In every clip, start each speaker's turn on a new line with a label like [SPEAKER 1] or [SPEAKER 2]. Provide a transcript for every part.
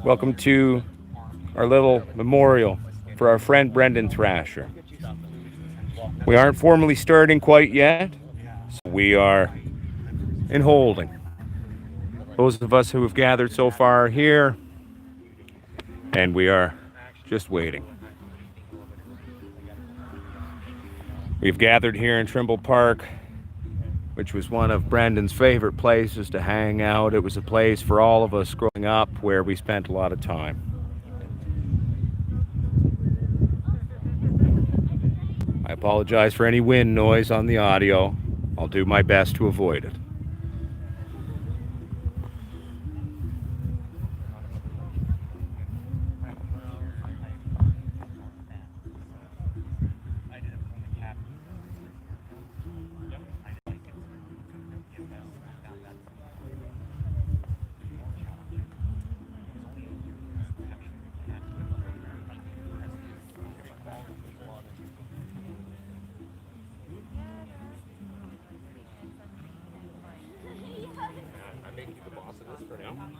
[SPEAKER 1] Welcome to our little memorial for our friend Brendan Thrasher. We aren't formally starting quite yet, so we are in holding. Those of us who have gathered so far are here, and we are just waiting. We've gathered here in Trimble Park, which was one of Brendan's favorite places to hang out. It was a place for all of us growing up where we spent a lot of time. I apologize for any wind noise on the audio. I'll do my best to avoid it.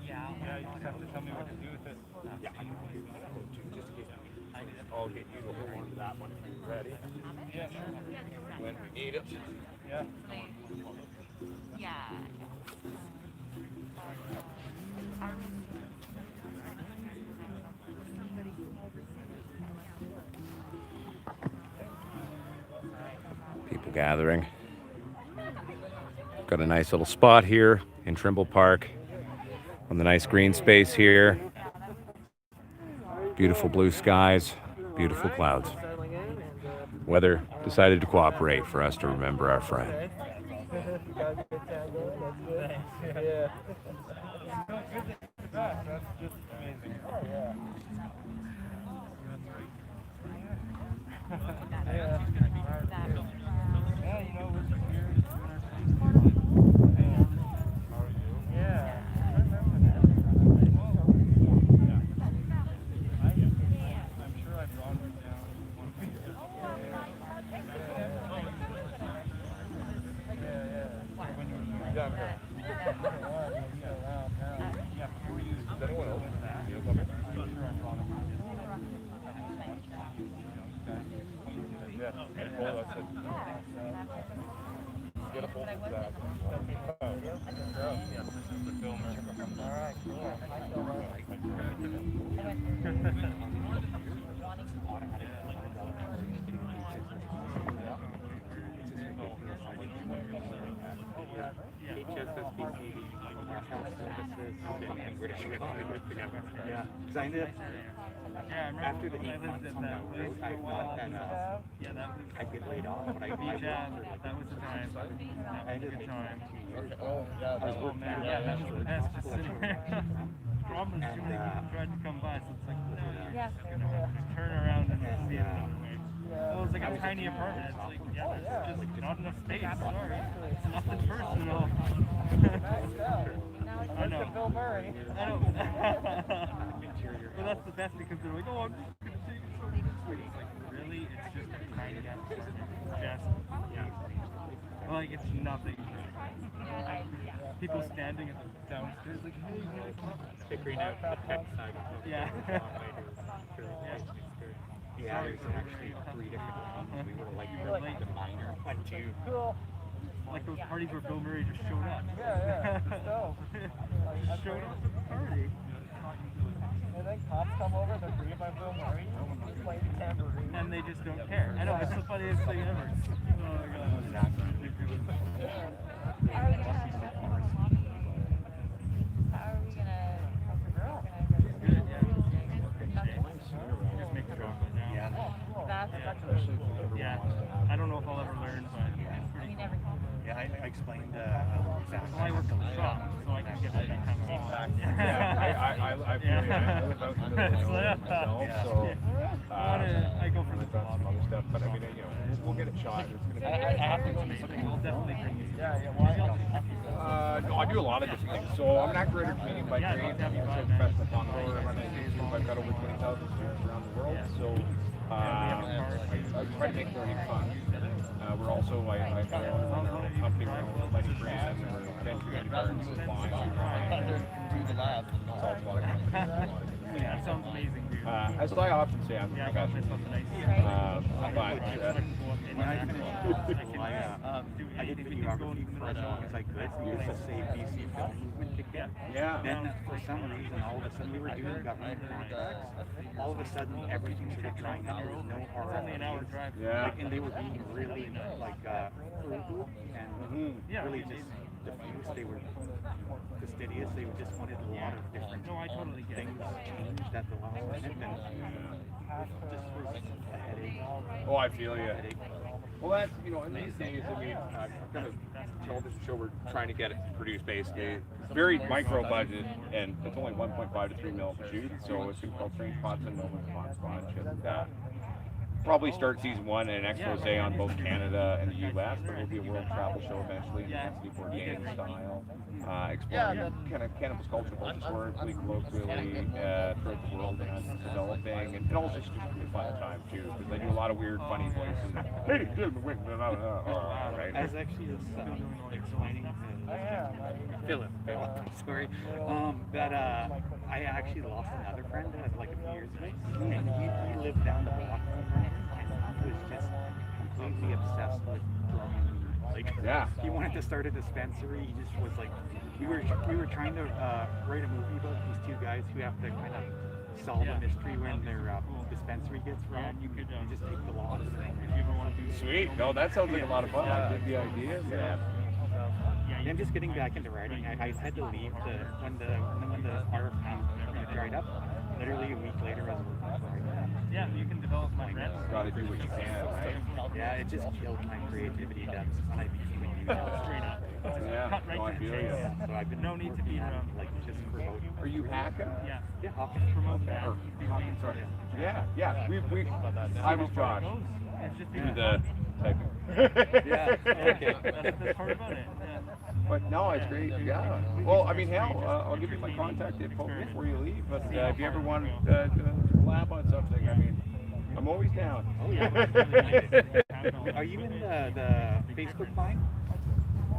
[SPEAKER 2] Yeah, you just have to tell me what to do with it. Yeah. I'll get you to hold on to that one. Ready? Yeah, sure. When we need it. Yeah. Yeah.
[SPEAKER 1] People gathering. Got a nice little spot here in Trimble Park on the nice green space here. Beautiful blue skies, beautiful clouds. Weather decided to cooperate for us to remember our friend.
[SPEAKER 2] Get a hold of that. Alright, yeah, because I knew after the 8 months on that road, I thought that I'd get laid off, but I that was the time. I did good time. Oh, man, yeah, that's the best. Just sitting there. Problem is, too many people tried to come by, so it's like, turn around and see it. Well, it's like a tiny apartment. It's like, there's just not enough space. Sorry. It's nothing personal. I know. Bill Murray. I know. Well, that's the best because they're like, oh, I'm just going to take it so it's like, really? It's just a tiny apartment. Like, it's nothing. People standing at the downstairs like, hey, you know, come up. Figuring out the tech side. Yeah. Yeah, there's actually 3 different ones. We were like the minor one, too. Cool. Like those parties where Bill Murray just showed up. Yeah. Just showed up at the party. And then cops come over, they're greeted by Bill Murray, he's playing the tambourine. And they just don't care. I know, it's the funniest thing ever. Oh my god. Yeah, I don't know if I'll ever learn, but it's pretty cool. Yeah, I explained exactly. Well, I work in the shop, so I can get that kind of stuff. Yeah, I live out in the middle of myself, so I go for the job and other stuff, but I mean, you know, we'll get it shot. It's gonna be I have to do something. We'll definitely bring you. No, I do a lot of different things. So I'm an actor and comedian by trade. I'm also a professional connoisseur. I run a YouTube. I've got over 20,000 students around the world. So I try to make learning fun. We're also, I run our own company, we're own lighting brands, and we're venturing into gardens and flying. Do the lab. It's all a lot of That sounds amazing, dude.
[SPEAKER 1] As I often say, I'm
[SPEAKER 2] Yeah, I got myself a nice.
[SPEAKER 3] When I finished school, I did videography for as long as I could because the Save BC film movement kicked in.
[SPEAKER 1] Yeah.
[SPEAKER 3] Then, for some reason, all of a sudden we were doing government contracts. All of a sudden, everything started drying up. There was no
[SPEAKER 2] It's only an hour
[SPEAKER 3] RFPs.
[SPEAKER 2] drive.
[SPEAKER 1] Yeah.
[SPEAKER 3] And they were being really frugal and really just diffuse. They were fastidious. They just wanted a lot of different
[SPEAKER 2] No, I totally get it.
[SPEAKER 3] things changed at the last minute, and just was a headache.
[SPEAKER 1] Oh, I feel you.
[SPEAKER 3] Headache.
[SPEAKER 1] Well, that's, in these days, I mean, kind of television show we're trying to get it produced basically. Very micro budget, and it's only 1.5 to 3 mil to shoot, so it's going to call Strange Spots and No One's Hot Spot. And, probably start season 1 in an expose on both Canada and the U.S., but it'll be a world travel show eventually, intensity bourdain style, exploring kind of cannabis culture, both historically, colloquially, throughout the world, and developing, and also just a fun time too, because they do a lot of weird, funny voices. Hey, right?
[SPEAKER 3] I was actually just explaining to Philip, sorry, that I actually lost another friend like a few years ago, and he lived down the block from me, and he was just completely obsessed with growing weed. Like,
[SPEAKER 1] Yeah.
[SPEAKER 3] he wanted to start a dispensary. He just was like, we were trying to write a movie about these two guys who have to kind of solve a mystery when their dispensary gets robbed. You could just take the loss.
[SPEAKER 2] If you ever want to do
[SPEAKER 1] Sweet. No, that sounds like a lot of fun. I dig the idea. Yeah.
[SPEAKER 3] And just getting back into writing, I had to leave when the R.I.P. dried up. Literally a week later, I was working for it.
[SPEAKER 2] Yeah, you can develop my reps.
[SPEAKER 1] Gotta do what you can, right?
[SPEAKER 3] Yeah, it just killed my creativity. That's when I became a YouTuber.
[SPEAKER 2] Straight up.
[SPEAKER 1] Yeah.
[SPEAKER 2] Cut right
[SPEAKER 1] No, I
[SPEAKER 2] to the
[SPEAKER 1] feel
[SPEAKER 2] chase.
[SPEAKER 1] you.
[SPEAKER 3] So I've been
[SPEAKER 2] No need to be
[SPEAKER 3] working on it, like just promoting.
[SPEAKER 1] Are you hacking?
[SPEAKER 2] Yeah.
[SPEAKER 3] Yeah, Hawkins.
[SPEAKER 2] Promote that.
[SPEAKER 1] Or-
[SPEAKER 2] Behind
[SPEAKER 1] Sorry.
[SPEAKER 2] it.
[SPEAKER 1] Yeah. I was Josh.
[SPEAKER 2] It's just
[SPEAKER 1] Do the typing.
[SPEAKER 3] Yeah, okay.
[SPEAKER 2] That's the part about it. Yeah.
[SPEAKER 1] But no, it's great. Yeah. Well, I mean, hell, I'll give you my contact info before you leave. But if you ever want to lab on something, I mean, I'm always down.
[SPEAKER 3] Oh, yeah. Are you in the Facebook line?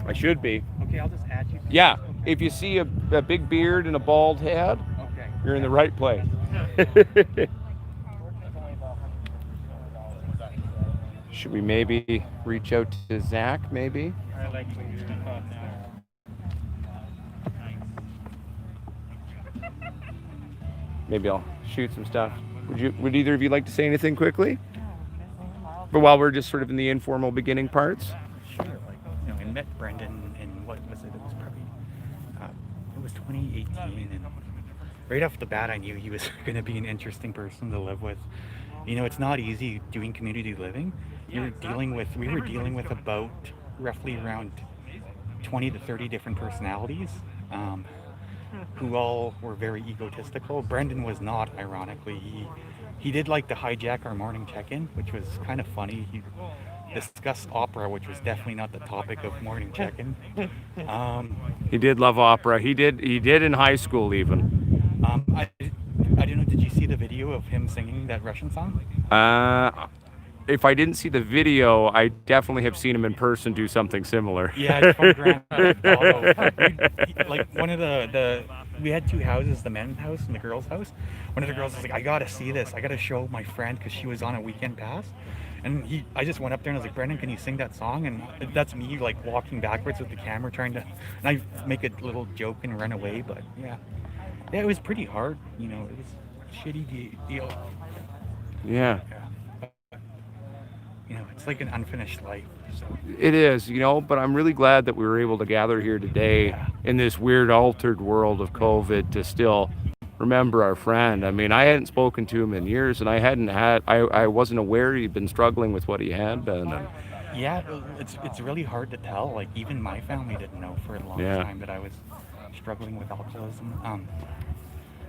[SPEAKER 1] I should be.
[SPEAKER 3] Okay, I'll just add you.
[SPEAKER 1] Yeah. If you see a big beard and a bald head,
[SPEAKER 3] Okay.
[SPEAKER 1] you're in the right place. Should we maybe reach out to Zach, maybe?
[SPEAKER 2] I like what you thought now.
[SPEAKER 1] Maybe I'll shoot some stuff. Would either of you like to say anything quickly? But while we're just sort of in the informal beginning parts?
[SPEAKER 4] Sure. I met Brendan in, what was it? It was probably, it was 2018. And right off the bat, I knew he was going to be an interesting person to live with. It's not easy doing community living. We were dealing with about roughly around 20 to 30 different personalities, who all were very egotistical. Brendan was not, ironically. He did like to hijack our morning check-in, which was kind of funny. He discussed opera, which was definitely not the topic of morning check-in.
[SPEAKER 1] He did love opera. He did in high school even.
[SPEAKER 4] I don't know, did you see the video of him singing that Russian song?
[SPEAKER 1] If I didn't see the video, I definitely have seen him in person do something similar.
[SPEAKER 4] Yeah, it's from Grand Theft Auto. Like one of we had two houses, the men's house and the girls' house. One of the girls was like, I gotta see this. I gotta show my friend because she was on a weekend pass. And I just went up there and I was like, Brendan, can you sing that song? And that's me like walking backwards with the camera trying to, and I make a little joke and run away. But yeah, it was pretty hard. It was a shitty deal.
[SPEAKER 1] Yeah.
[SPEAKER 4] It's like an unfinished life. So.
[SPEAKER 1] It is, but I'm really glad that we were able to gather here today in this weird altered world of COVID to still remember our friend. I mean, I hadn't spoken to him in years, and I wasn't aware he'd been struggling with what he had been. And
[SPEAKER 4] yeah, it's really hard to tell. Like even my family didn't know for a long time that I was struggling with alcoholism.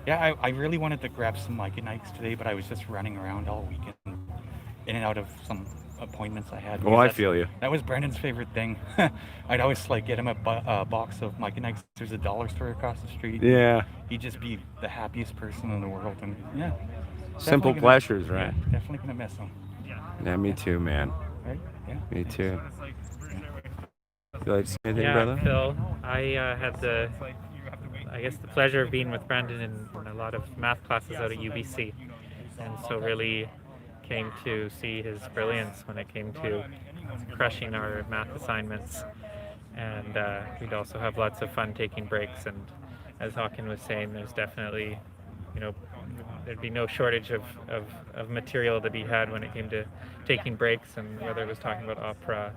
[SPEAKER 4] I really wanted to grab some Mike and Ike's today, but I was just running around all weekend, in and out of some appointments I had.
[SPEAKER 1] Oh, I feel you.
[SPEAKER 4] That was Brendan's favorite thing. I'd always get him a box of Mike and Ike's. There's a dollar store across the street.
[SPEAKER 1] Yeah.
[SPEAKER 4] He'd just be the happiest person in the world, and yeah.
[SPEAKER 1] Simple pleasures, right?
[SPEAKER 4] Yeah, definitely gonna miss him.
[SPEAKER 1] Yeah, me too, man.
[SPEAKER 4] Right? Yeah.
[SPEAKER 1] Me too. You like to say anything,
[SPEAKER 5] Yeah,
[SPEAKER 1] brother?
[SPEAKER 5] Phil, I I guess, the pleasure of being with Brendan in a lot of math classes out at UBC, and so really came to see his brilliance when it came to crushing our math assignments. And we'd also have lots of fun taking breaks. And as Hawken was saying, there's definitely, there'd be no shortage of material to be had when it came to taking breaks, and whether it was talking about opera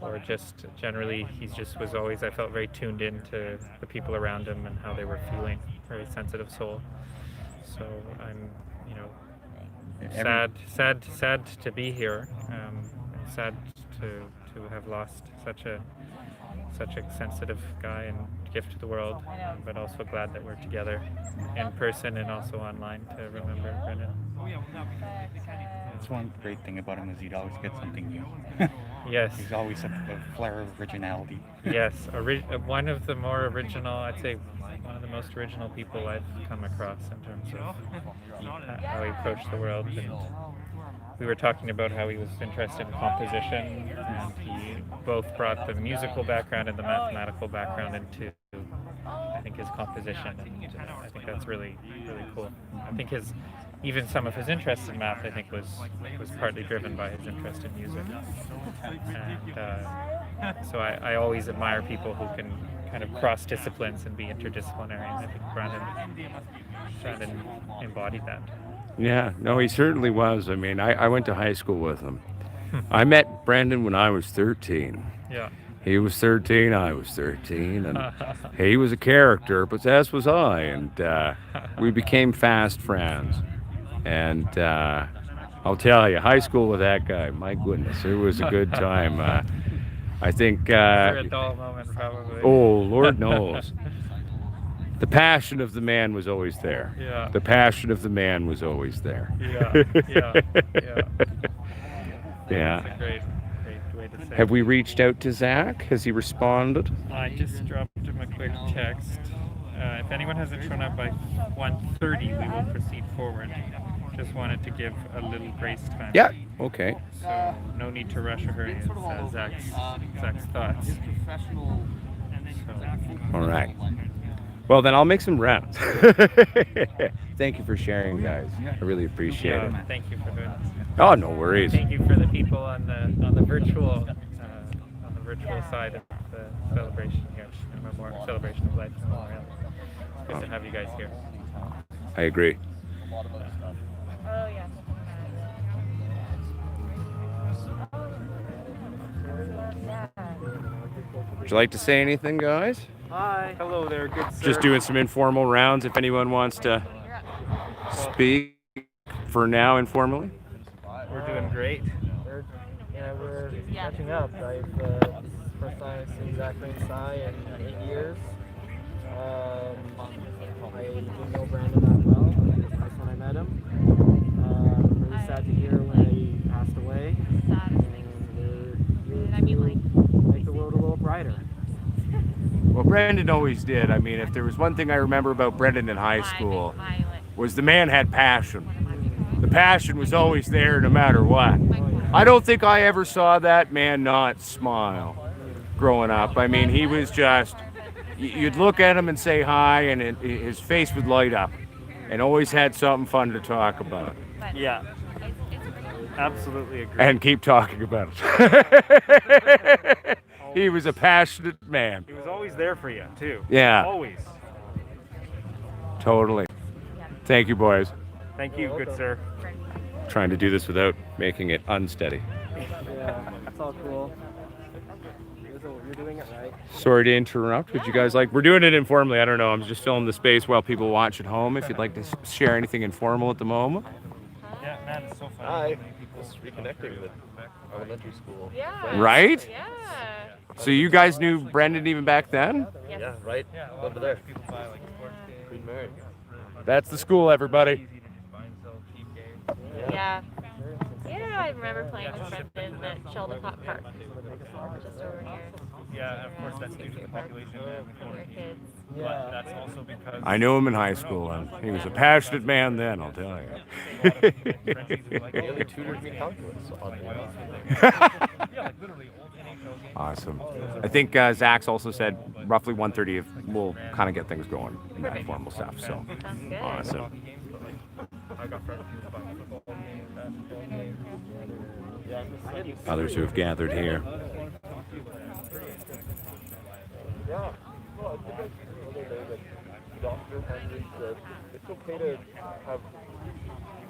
[SPEAKER 5] or just generally, he just was always, I felt, very tuned in to the people around him and how they were feeling. Very sensitive soul. So I'm, sad to be here. And sad to have lost such a sensitive guy and gift to the world, but also glad that we're together in person and also online to remember Brendan.
[SPEAKER 4] That's one great thing about him is he'd always get something new.
[SPEAKER 5] Yes.
[SPEAKER 4] He's always a flare of originality.
[SPEAKER 5] Yes, one of the more original, I'd say one of the most original people I've come across in terms of how he approached the world. And we were talking about how he was interested in composition, and he both brought the musical background and the mathematical background into, I think, his composition, and I think that's really, really cool. I think even some of his interest in math, I think, was partly driven by his interest in music. And so I always admire people who can kind of cross disciplines and be interdisciplinary, and I think Brandon embodied that.
[SPEAKER 1] Yeah, no, he certainly was. I mean, I went to high school with him. I met Brendan when I was 13.
[SPEAKER 5] Yeah.
[SPEAKER 1] He was 13, I was 13, and he was a character, but as was I, and we became fast friends. And I'll tell you, high school with that guy, my goodness, it was a good time. I think...
[SPEAKER 5] a dull moment, probably.
[SPEAKER 1] Oh, Lord knows. The passion of the man was always there.
[SPEAKER 5] Yeah.
[SPEAKER 1] The passion of the man was always there.
[SPEAKER 5] Yeah.
[SPEAKER 1] Yeah.
[SPEAKER 5] That's a great way to say
[SPEAKER 1] Have
[SPEAKER 5] it.
[SPEAKER 1] we reached out to Zach? Has he responded?
[SPEAKER 5] I just dropped him a quick text. If anyone hasn't shown up by 1:30, we will proceed forward. Just wanted to give a little grace time.
[SPEAKER 1] Yeah. Okay.
[SPEAKER 5] So no need to rush or hurry. It's Zach's thoughts.
[SPEAKER 1] All right. Well, then I'll make some rounds. Thank you for sharing, guys. I really appreciate it.
[SPEAKER 5] Thank you for doing this.
[SPEAKER 1] Oh, no worries.
[SPEAKER 5] Thank you for the people on the virtual side of the celebration here, the celebration of life memorial. It's good to have you guys here.
[SPEAKER 1] I agree.
[SPEAKER 6] Oh, yeah.
[SPEAKER 1] Would you like to say anything, guys?
[SPEAKER 2] Hi. Hello there, good sir.
[SPEAKER 1] Just doing some informal rounds if anyone wants to speak for now informally.
[SPEAKER 2] We're doing great.
[SPEAKER 7] We're catching up. First time I've seen Zachary and Sai in 8 years. I didn't know Brandon that well. It was nice when I met him. Really sad to hear when he passed away. And we're make the world a little brighter.
[SPEAKER 1] Well, Brendan always did. I mean, if there was one thing I remember about Brendan in high school, was the man had passion. The passion was always there no matter what. I don't think I ever saw that man not smile growing up. I mean, he was just, you'd look at him and say hi, and his face would light up, and always had something fun to talk about.
[SPEAKER 2] Yeah. Absolutely agree.
[SPEAKER 1] And keep talking about it. He was a passionate man.
[SPEAKER 2] He was always there for you, too.
[SPEAKER 1] Yeah.
[SPEAKER 2] Always.
[SPEAKER 1] Totally. Thank you, boys.
[SPEAKER 2] Thank you, good sir.
[SPEAKER 1] Trying to do this without making it unsteady.
[SPEAKER 7] Yeah, it's all cool. You're doing it right.
[SPEAKER 1] Sorry to interrupt. Would you guys like? We're doing it informally. I don't know. I'm just filling the space while people watch at home. If you'd like to share anything informal at the moment.
[SPEAKER 2] Yeah, man, it's so fun.
[SPEAKER 8] Hi. Just reconnecting with elementary school.
[SPEAKER 6] Yeah.
[SPEAKER 1] Right?
[SPEAKER 6] Yeah.
[SPEAKER 1] So you guys knew Brendan even back then?
[SPEAKER 6] Yes.
[SPEAKER 8] Yeah, right over there. Queen Mary.
[SPEAKER 1] That's the school, everybody.
[SPEAKER 6] Yeah. Yeah, I remember playing with Brendan at Sheldon Park, just over here.
[SPEAKER 2] Yeah, of course that's due to the population and quarantine. But that's also because
[SPEAKER 1] I knew him in high school, and he was a passionate man then, I'll tell you.
[SPEAKER 8] He only tutored me calculus on
[SPEAKER 1] Awesome. I think Zach's also said roughly 1:30 we'll kind of get things going in that formal stuff. So
[SPEAKER 6] Sounds good.
[SPEAKER 1] awesome. Others who have gathered here.
[SPEAKER 8] Yeah. Well, I think I the other day that Dr. Henry said it's okay to have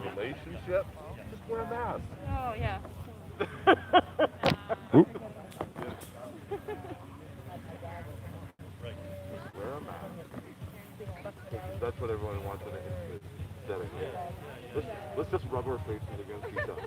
[SPEAKER 8] relationships. Just wear a mask.
[SPEAKER 6] Oh, yeah.
[SPEAKER 1] Oop.
[SPEAKER 8] Wear a mask. That's what everyone wants in it. Instead of let's just rub our faces against each other.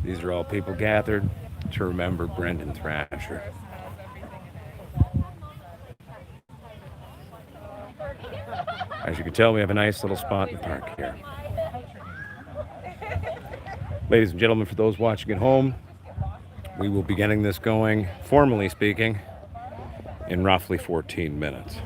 [SPEAKER 1] These are all people gathered to remember Brendan Thrasher. As you can tell, we have a nice little spot in the park here. Ladies and gentlemen, for those watching at home, we will be getting this going, formally speaking, in roughly 14 minutes.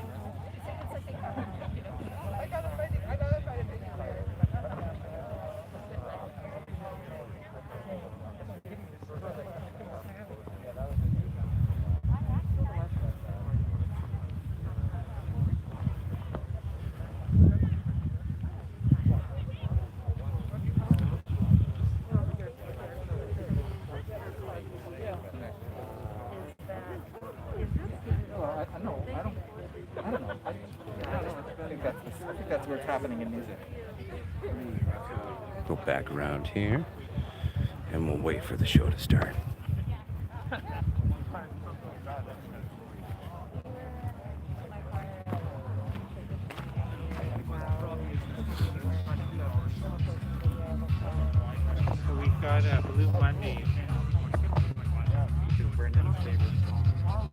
[SPEAKER 4] I think that's what's happening in music.
[SPEAKER 1] Go back around here, and we'll wait for the show to start.
[SPEAKER 5] So we've got Blue Monday, which is Brendan's favorite song.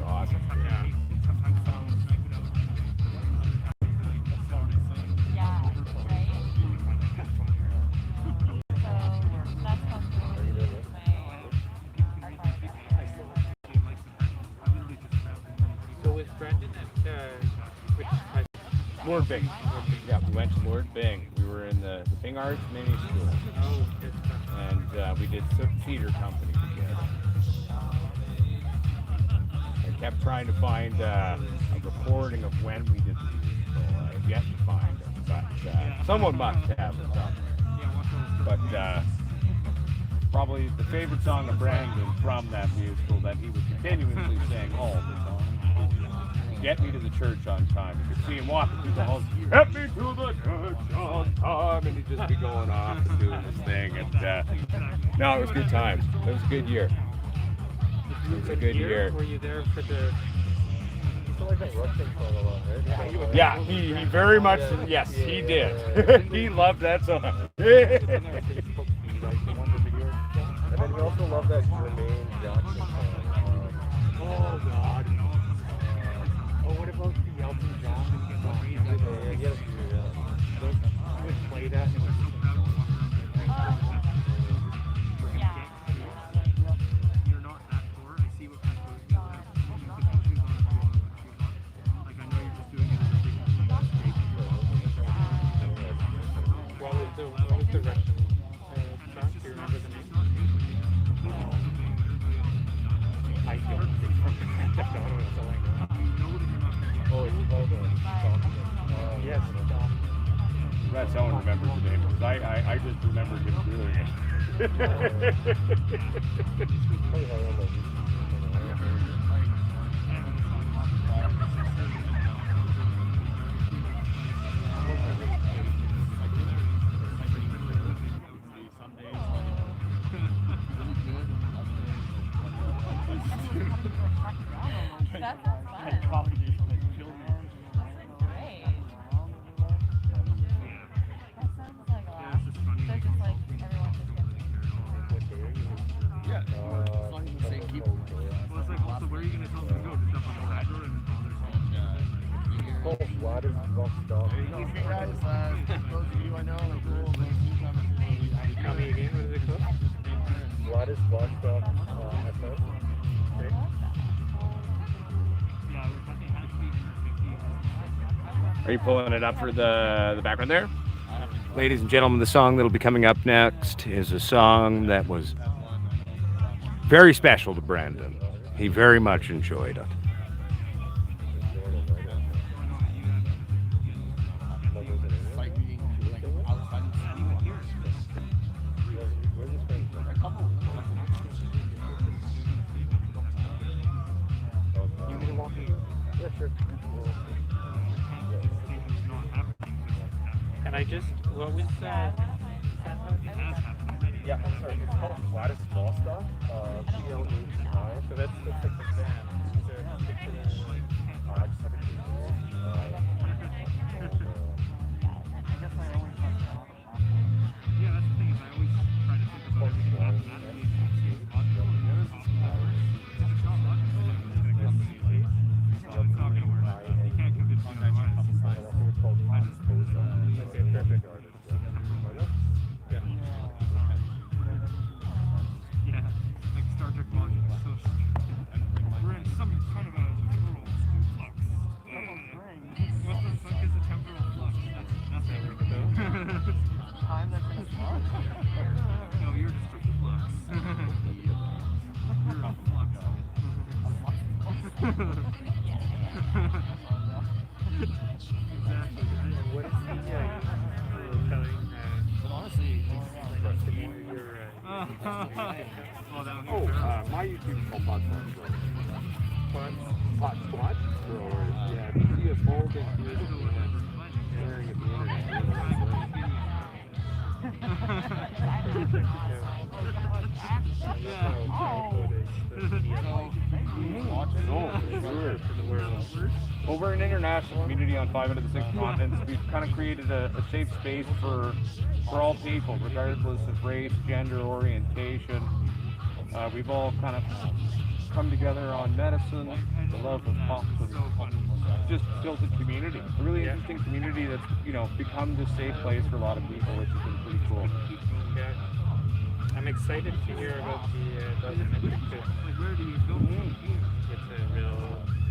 [SPEAKER 1] Awesome.
[SPEAKER 5] Yeah.
[SPEAKER 6] Yeah, right? So that's
[SPEAKER 5] So was Brendan at which high school?
[SPEAKER 1] Lord Bing. Yeah, we went to Lord Bing. We were in the Bing Arts Mini School,
[SPEAKER 5] Oh, good stuff.
[SPEAKER 1] and we did theater company together. I kept trying to find a recording of when we did the musical. I've yet to find it, but someone must have it somewhere. But probably the favorite song of Brandon from that musical that he would continuously sing all the time. Get me to the church on time. You could see him walking through the halls. Get me to the church on time, and he'd just be going off and doing his thing. And no, it was good times. It was a good year. It was a good year.
[SPEAKER 5] Were you there for the?
[SPEAKER 1] Yeah, he very much. Yes, he did. He loved that song.
[SPEAKER 8] And then he also loved that Jermaine Jackson song.
[SPEAKER 3] Oh God. Oh, what about the Elton John?
[SPEAKER 8] Yeah, he had a few,
[SPEAKER 3] He would play that and it was
[SPEAKER 6] yeah.
[SPEAKER 2] You're not that poor. I see what kind of clothes you wear. You could actually go to like I know you're just doing it as a big
[SPEAKER 5] What was the Russian song? Do you remember the name?
[SPEAKER 3] I don't think so.
[SPEAKER 8] Oh, it's called
[SPEAKER 3] Yes.
[SPEAKER 1] That's how one remembers the name. Because I just remembered him doing it.
[SPEAKER 6] That sounds fun.
[SPEAKER 2] coffee days with like children.
[SPEAKER 6] Great. That sounds like a lot. So just like everyone just gets
[SPEAKER 2] Yeah. As long as the same people. Well, it's like also where are you gonna tell them to go? Just up on the ladder and all their
[SPEAKER 8] Gladys Vostok.
[SPEAKER 7] Those of you I know,
[SPEAKER 4] Tell me again, what is it called?
[SPEAKER 8] Gladys Vostok FM.
[SPEAKER 1] Are you pulling it up for the background there? Ladies and gentlemen, the song that'll be coming up next is a song that was very special to Brandon. He very much enjoyed it.
[SPEAKER 4] And I just, what was that?
[SPEAKER 8] Yeah, I'm sorry. It's called Gladys Vostok. PLHI.
[SPEAKER 4] So that's like the band. Is there a particular...
[SPEAKER 8] I just have a
[SPEAKER 2] Yeah, that's the thing is I always try to think about everything mathematically. If it's not logical, it's going to come to you. So it's not going to work. You can't convince me otherwise. Yeah, like Star Trek logic. So we're in some kind of a temporal flux. What the fuck is a temporal flux? That's everything.
[SPEAKER 7] time that's in a flux.
[SPEAKER 2] No, you're just a flux. You're a flux. Exactly.
[SPEAKER 4] What is the, telling,
[SPEAKER 7] Honestly,
[SPEAKER 4] what's the name of your,
[SPEAKER 2] Well, that was
[SPEAKER 8] my YouTube is called Pot Growers. Yeah, if you see a bulb in here staring at the
[SPEAKER 1] Well, we're an international community on 5 out of the 6 continents. We've kind of created a safe space for all people, regardless of race, gender, orientation. We've all kind of come together on medicine, the love of pop, and just built a community. A really interesting community that's, become this safe place for a lot of people, which has been pretty cool.
[SPEAKER 4] yeah. I'm excited to hear about the documentary too.
[SPEAKER 2] where do you go?
[SPEAKER 4] It's a real...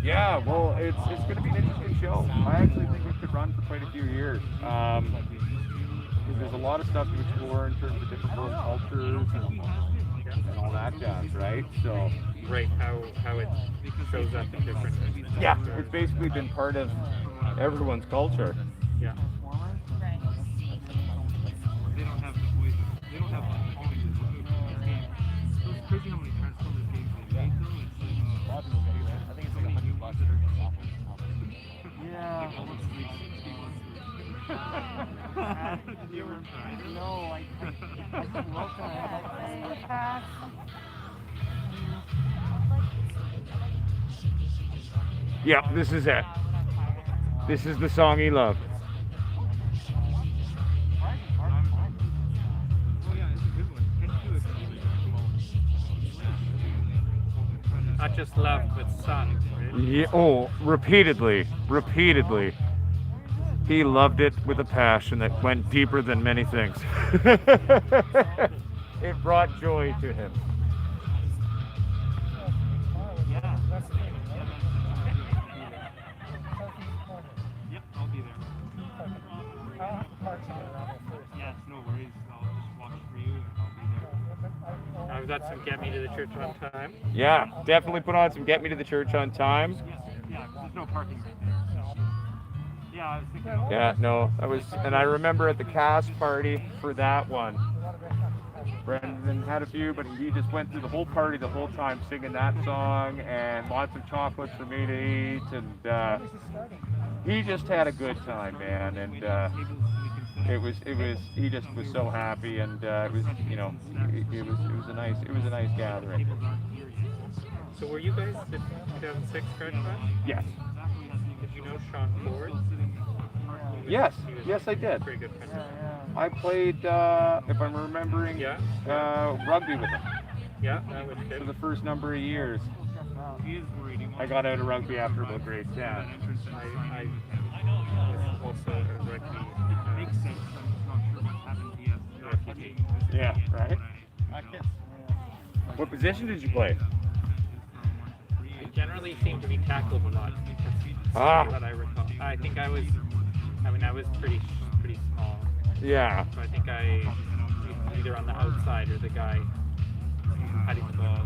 [SPEAKER 1] Yeah, well, it's going to be an interesting show. I actually think it could run for quite a few years. Because there's a lot of stuff to explore in terms of different world cultures and all that jazz, right? So,
[SPEAKER 4] Right, how it shows up in different...
[SPEAKER 1] yeah, it's basically been part of everyone's culture.
[SPEAKER 4] Yeah.
[SPEAKER 2] They don't have the voice. They don't have the voices in games. It's crazy how many Transformers games they made though.
[SPEAKER 7] I think it's like $100. Yeah.
[SPEAKER 2] Like almost 360 ones. Did you ever try it?
[SPEAKER 7] No, I looked at it. Pass.
[SPEAKER 1] Yep, this is it. This is the song he loved.
[SPEAKER 2] Oh yeah, it's a good one. Can you do it?
[SPEAKER 5] Not just loved, but sung. Right?
[SPEAKER 1] Yeah, oh, repeatedly. He loved it with a passion that went deeper than many things. It brought joy to him.
[SPEAKER 2] Yep, I'll be there. Yeah, no worries. I'll just watch for you and I'll be there.
[SPEAKER 5] I've got some Get Me to the Church on Time.
[SPEAKER 1] Yeah, definitely put on some Get Me to the Church on Time.
[SPEAKER 2] Yeah, there's no parking right there. Yeah, I was thinking.
[SPEAKER 1] Yeah, no, that was, and I remember at the cast party for that one, Brendan had a few, but he just went through the whole party the whole time singing that song, and lots of chocolates for me to eat, and he just had a good time, man, and he just was so happy, and it was, it was a nice gathering.
[SPEAKER 4] So were you guys the 2006 Scratch Fest?
[SPEAKER 1] Yes.
[SPEAKER 4] Did you know Sean Ford?
[SPEAKER 1] Yes,
[SPEAKER 4] He was
[SPEAKER 1] yes, I did.
[SPEAKER 4] a pretty good friend of mine.
[SPEAKER 1] I played, if I'm remembering, rugby with him
[SPEAKER 4] Yeah, that was
[SPEAKER 1] for
[SPEAKER 4] good.
[SPEAKER 1] the first number of years.
[SPEAKER 2] He is worried. He wants
[SPEAKER 1] I got out of rugby after about grade 10.
[SPEAKER 2] an entrance in the
[SPEAKER 4] I
[SPEAKER 5] also a rugby
[SPEAKER 2] Makes sense. I'm not sure what happened to you.
[SPEAKER 5] refugee.
[SPEAKER 1] Yeah, right. What position did you play?
[SPEAKER 5] I generally seem to be tackled a lot.
[SPEAKER 1] Ah.
[SPEAKER 5] What I recall. I think I was pretty small.
[SPEAKER 1] Yeah.
[SPEAKER 5] So I think I was either on the outside or the guy heading the ball.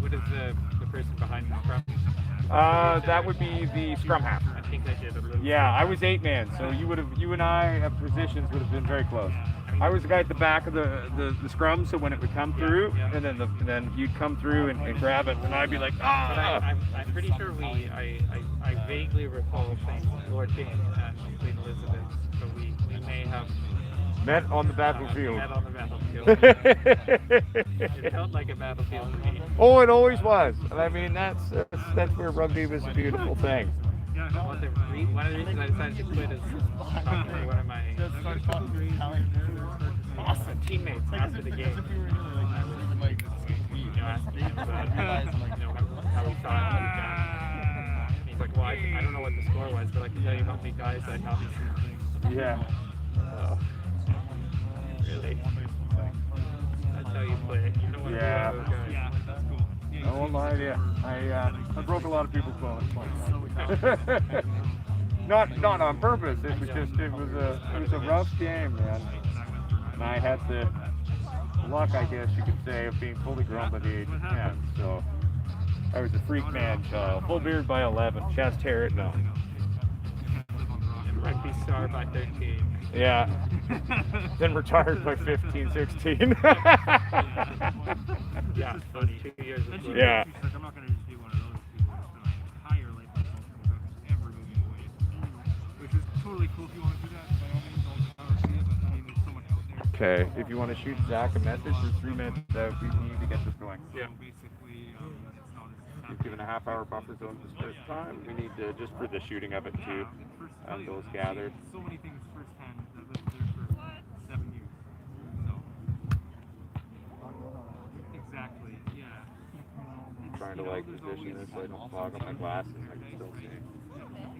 [SPEAKER 5] What is the person behind the scrum?
[SPEAKER 1] That would be the scrum half.
[SPEAKER 5] I think I did a little.
[SPEAKER 1] Yeah, I was 8-man, so you and I at positions would have been very close. I was the guy at the back of the scrum, so when it would come through,
[SPEAKER 5] Yeah.
[SPEAKER 1] and then you'd come through and grab it, and I'd be like,
[SPEAKER 5] But
[SPEAKER 1] ah.
[SPEAKER 5] I'm pretty sure I vaguely recall playing Lord King and Queen Elizabeth, so we may have
[SPEAKER 1] Met on the battlefield.
[SPEAKER 5] met on the battlefield. It felt like a battlefield to me.
[SPEAKER 1] Oh, it always was. And I mean, that's where rugby was a beautiful thing.
[SPEAKER 5] One of the reasons I decided to quit is talking to one of my teammates after the game. I was, asking him about how he saw it. And he's like, well, I don't know what the score was, but I can tell you how many guys I knocked.
[SPEAKER 1] Yeah.
[SPEAKER 5] Really? That's how you play. You don't want to be one of those guys.
[SPEAKER 2] Yeah, that's cool. Yeah,
[SPEAKER 1] I won't lie to you. I broke a lot of people's bones. Not on purpose. It was a rough game, man. And I had the luck, I guess you could say, of being fully grown by the age of 10. So I was a freak man child. Full beard by 11. Chest hair at no.
[SPEAKER 5] Rugby star by 13.
[SPEAKER 1] Yeah. Then retired by 15, 16.
[SPEAKER 5] Yeah, those 2 years of blue.
[SPEAKER 1] Yeah.
[SPEAKER 2] I'm not going to just be one of those people who's going to hire like ever moving away. Which is totally cool if you want to do that. By all means, I'll power to you, but I mean, there's so much out there.
[SPEAKER 1] Okay, if you want to shoot Zach a message, there's 3 minutes out. We need to get this going.
[SPEAKER 5] Yeah.
[SPEAKER 2] So basically, it's not as
[SPEAKER 1] We've given a half-hour buffer zone this first time. We need to, just for the shooting of it too, those gathered.
[SPEAKER 2] So many things firsthand. I lived there for 7 years. So. Exactly. Yeah.
[SPEAKER 1] I'm trying to like position this so I don't fog up my glasses. I can still see.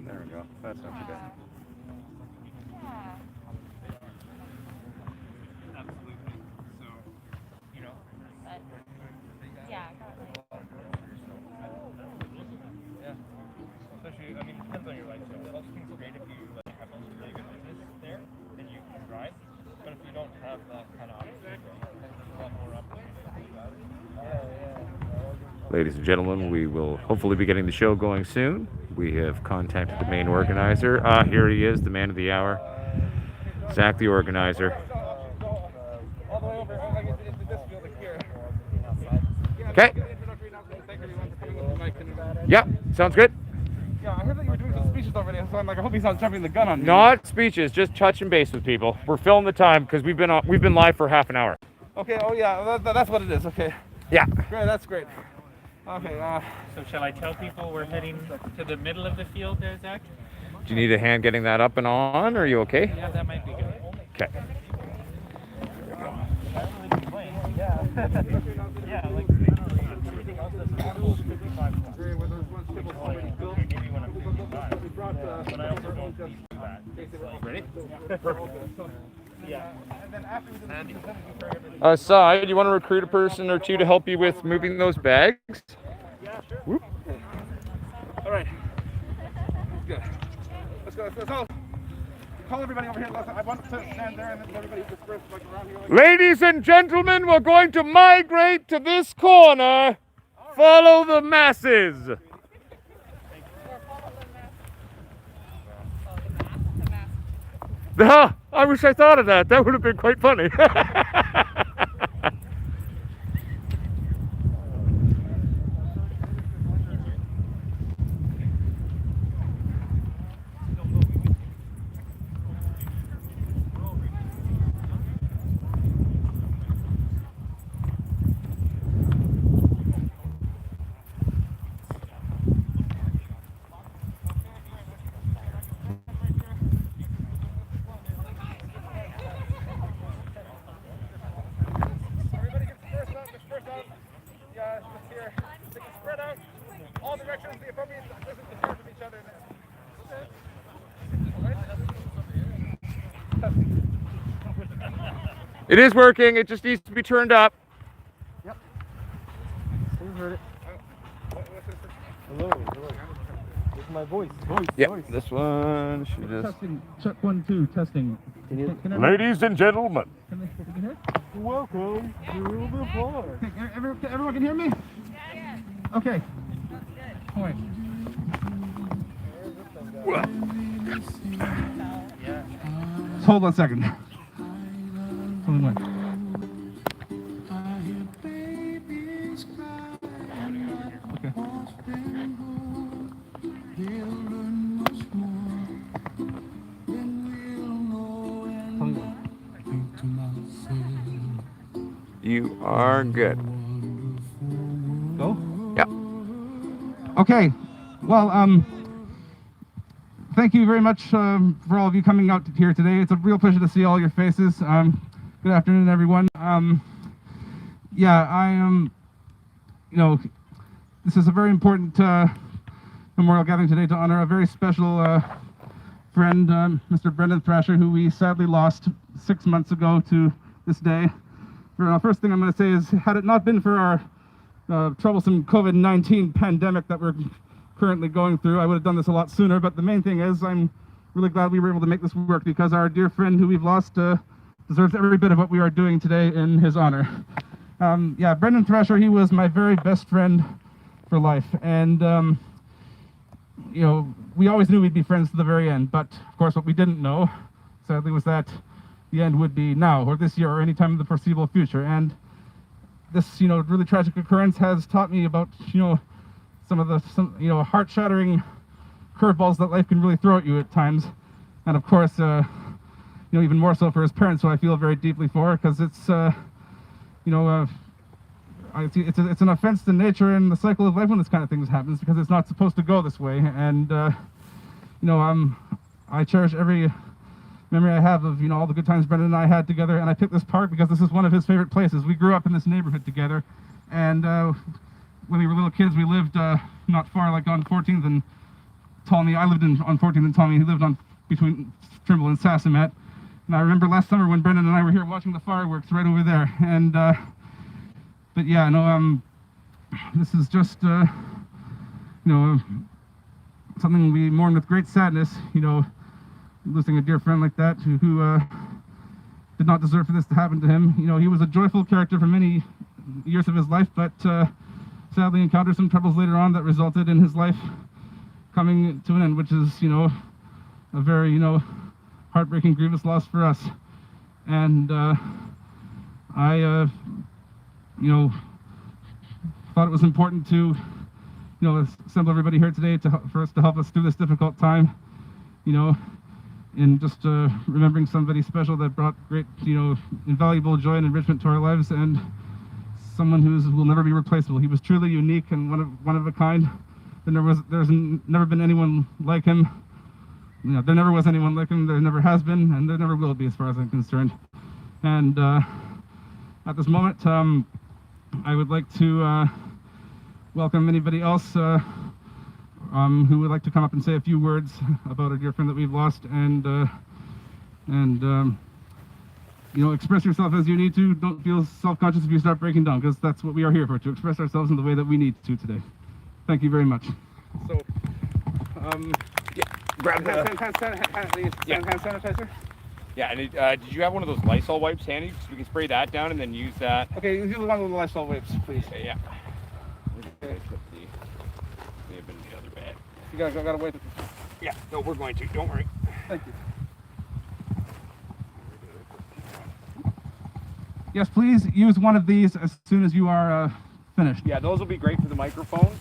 [SPEAKER 1] There we go. That's not too bad.
[SPEAKER 2] Absolutely. So,
[SPEAKER 6] But, yeah,
[SPEAKER 2] especially, I mean, it depends on your lifestyle. Also, things great if you have a really good business there, then you can drive. But if you don't have that kind of opportunity, there's a lot more opportunity.
[SPEAKER 1] Ladies and gentlemen, we will hopefully be getting the show going soon. We have contacted the main organizer. Here he is, the man of the hour. Zach, the organizer. Okay. Yeah, sounds good.
[SPEAKER 2] Yeah, I heard that you were doing some speeches already, so I'm like, I hope he's not jumping the gun on me.
[SPEAKER 1] Not speeches, just touching base with people. We're filling the time because we've been live for half an hour.
[SPEAKER 2] Okay, oh yeah, that's what it is, okay.
[SPEAKER 1] Yeah.
[SPEAKER 2] Great, that's great. Okay,
[SPEAKER 5] So shall I tell people we're heading to the middle of the field there, Zach?
[SPEAKER 1] Do you need a hand getting that up and on? Are you okay?
[SPEAKER 5] Yeah, that might be good.
[SPEAKER 1] Okay.
[SPEAKER 2] yeah, like everything else that's almost 55 points. Maybe when I'm 55. But I also don't do that.
[SPEAKER 1] Ready?
[SPEAKER 2] Yeah. And then after we
[SPEAKER 1] Side, you want to recruit a person or two to help you with moving those bags?
[SPEAKER 2] Yeah, sure.
[SPEAKER 1] Whoop.
[SPEAKER 2] All right. Good. Let's go. Let's all call everybody over here. I want to stand there and then everybody disperse like around here. Like
[SPEAKER 1] Ladies and gentlemen, we're going to migrate to this corner. Follow the masses. I wish I thought of that. That would have been quite funny.
[SPEAKER 2] everybody gets disperse out. Yeah, it's here. They can spread out all directions. The appropriate distance to hear from each other. Okay. All right.
[SPEAKER 1] It is working. It just needs to be turned up.
[SPEAKER 7] Yep. You heard it. Hello. This is my voice.
[SPEAKER 1] Yeah, this one should just.
[SPEAKER 9] Testing. Check 1, 2. Testing. Can
[SPEAKER 8] Ladies and gentlemen,
[SPEAKER 9] you hear?
[SPEAKER 7] Welcome to the park.
[SPEAKER 9] Everyone can hear me? Okay. Point. Just hold on a second. Only one.
[SPEAKER 1] You are good.
[SPEAKER 9] Go?
[SPEAKER 1] Yeah.
[SPEAKER 9] Okay. Well, thank you very much for all of you coming out here today. It's a real pleasure to see all your faces. Good afternoon, everyone. Yeah, I am, this is a very important memorial gathering today to honor a very special friend, Mr. Brendan Thrasher, who we sadly lost 6 months ago to this day. First thing I'm going to say is, had it not been for our troublesome COVID-19 pandemic that we're currently going through, I would have done this a lot sooner. But the main thing is, I'm really glad we were able to make this work, because our dear friend who we've lost deserves every bit of what we are doing today in his honor. Yeah, Brendan Thrasher, he was my very best friend for life. And, we always knew we'd be friends to the very end. But, of course, what we didn't know, sadly, was that the end would be now, or this year, or any time in the foreseeable future. And this, really tragic occurrence has taught me about, some of the heart-shattering curveballs that life can really throw at you at times. And of course, even more so for his parents, who I feel very deeply for, because it's, it's an offense to nature and the cycle of life when this kind of things happens, because it's not supposed to go this way. And I cherish every memory I have of all the good times Brendan and I had together. And I picked this park because this is one of his favorite places. We grew up in this neighborhood together, and when we were little kids, we lived not far, like on 14th and Ptolemy. I lived on 14th and Ptolemy. He lived on between Trimble and Sassimat. And I remember last summer when Brendan and I were here watching the fireworks right over there. And but yeah, this is just something we mourn with great sadness. Losing a dear friend like that who did not deserve for this to happen to him. He was a joyful character for many years of his life, but sadly encountered some troubles later on that resulted in his life coming to an end, which is, a very, heartbreaking, grievous loss for us. And I, thought it was important to, assemble everybody here today for us to help us through this difficult time, in just remembering somebody special that brought great, invaluable joy and enrichment to our lives, and someone will never be replaceable. He was truly unique and one of a kind. There's never been anyone like him. There never was anyone like him. There never has been, and there never will be, as far as I'm concerned. And at this moment, I would like to welcome anybody else who would like to come up and say a few words about a dear friend that we've lost, and express yourself as you need to. Don't feel self-conscious if you start breaking down, because that's what we are here for, to express ourselves in the way that we need to today. Thank you very much.
[SPEAKER 1] So, yeah, grab the
[SPEAKER 7] hand sanitizer.
[SPEAKER 1] Yeah, and did you have one of those Lysol wipes handy? So we can spray that down and then use that.
[SPEAKER 7] Okay, use one of the Lysol wipes, please.
[SPEAKER 1] Yeah. Okay. May have been the other bag.
[SPEAKER 7] You gotta wipe it.
[SPEAKER 1] Yeah, no, we're going to. Don't worry.
[SPEAKER 7] Thank you.
[SPEAKER 9] Yes, please use one of these as soon as you are finished.
[SPEAKER 1] Yeah, those will be great for the microphone.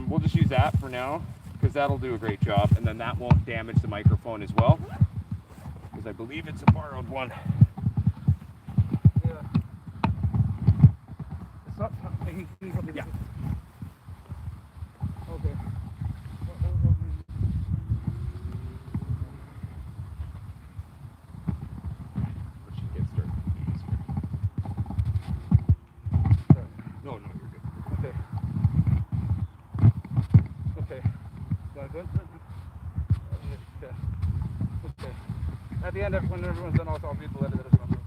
[SPEAKER 1] We'll just use that for now, because that'll do a great job, and then that won't damage the microphone as well, because I believe it's a borrowed one.
[SPEAKER 7] Yeah. It's not.
[SPEAKER 1] Yeah.
[SPEAKER 7] Okay.
[SPEAKER 1] No, you're good.
[SPEAKER 7] Okay. Got it good? Okay. Okay. At
[SPEAKER 9] the end, when everyone's done, I'll read the letter that is on.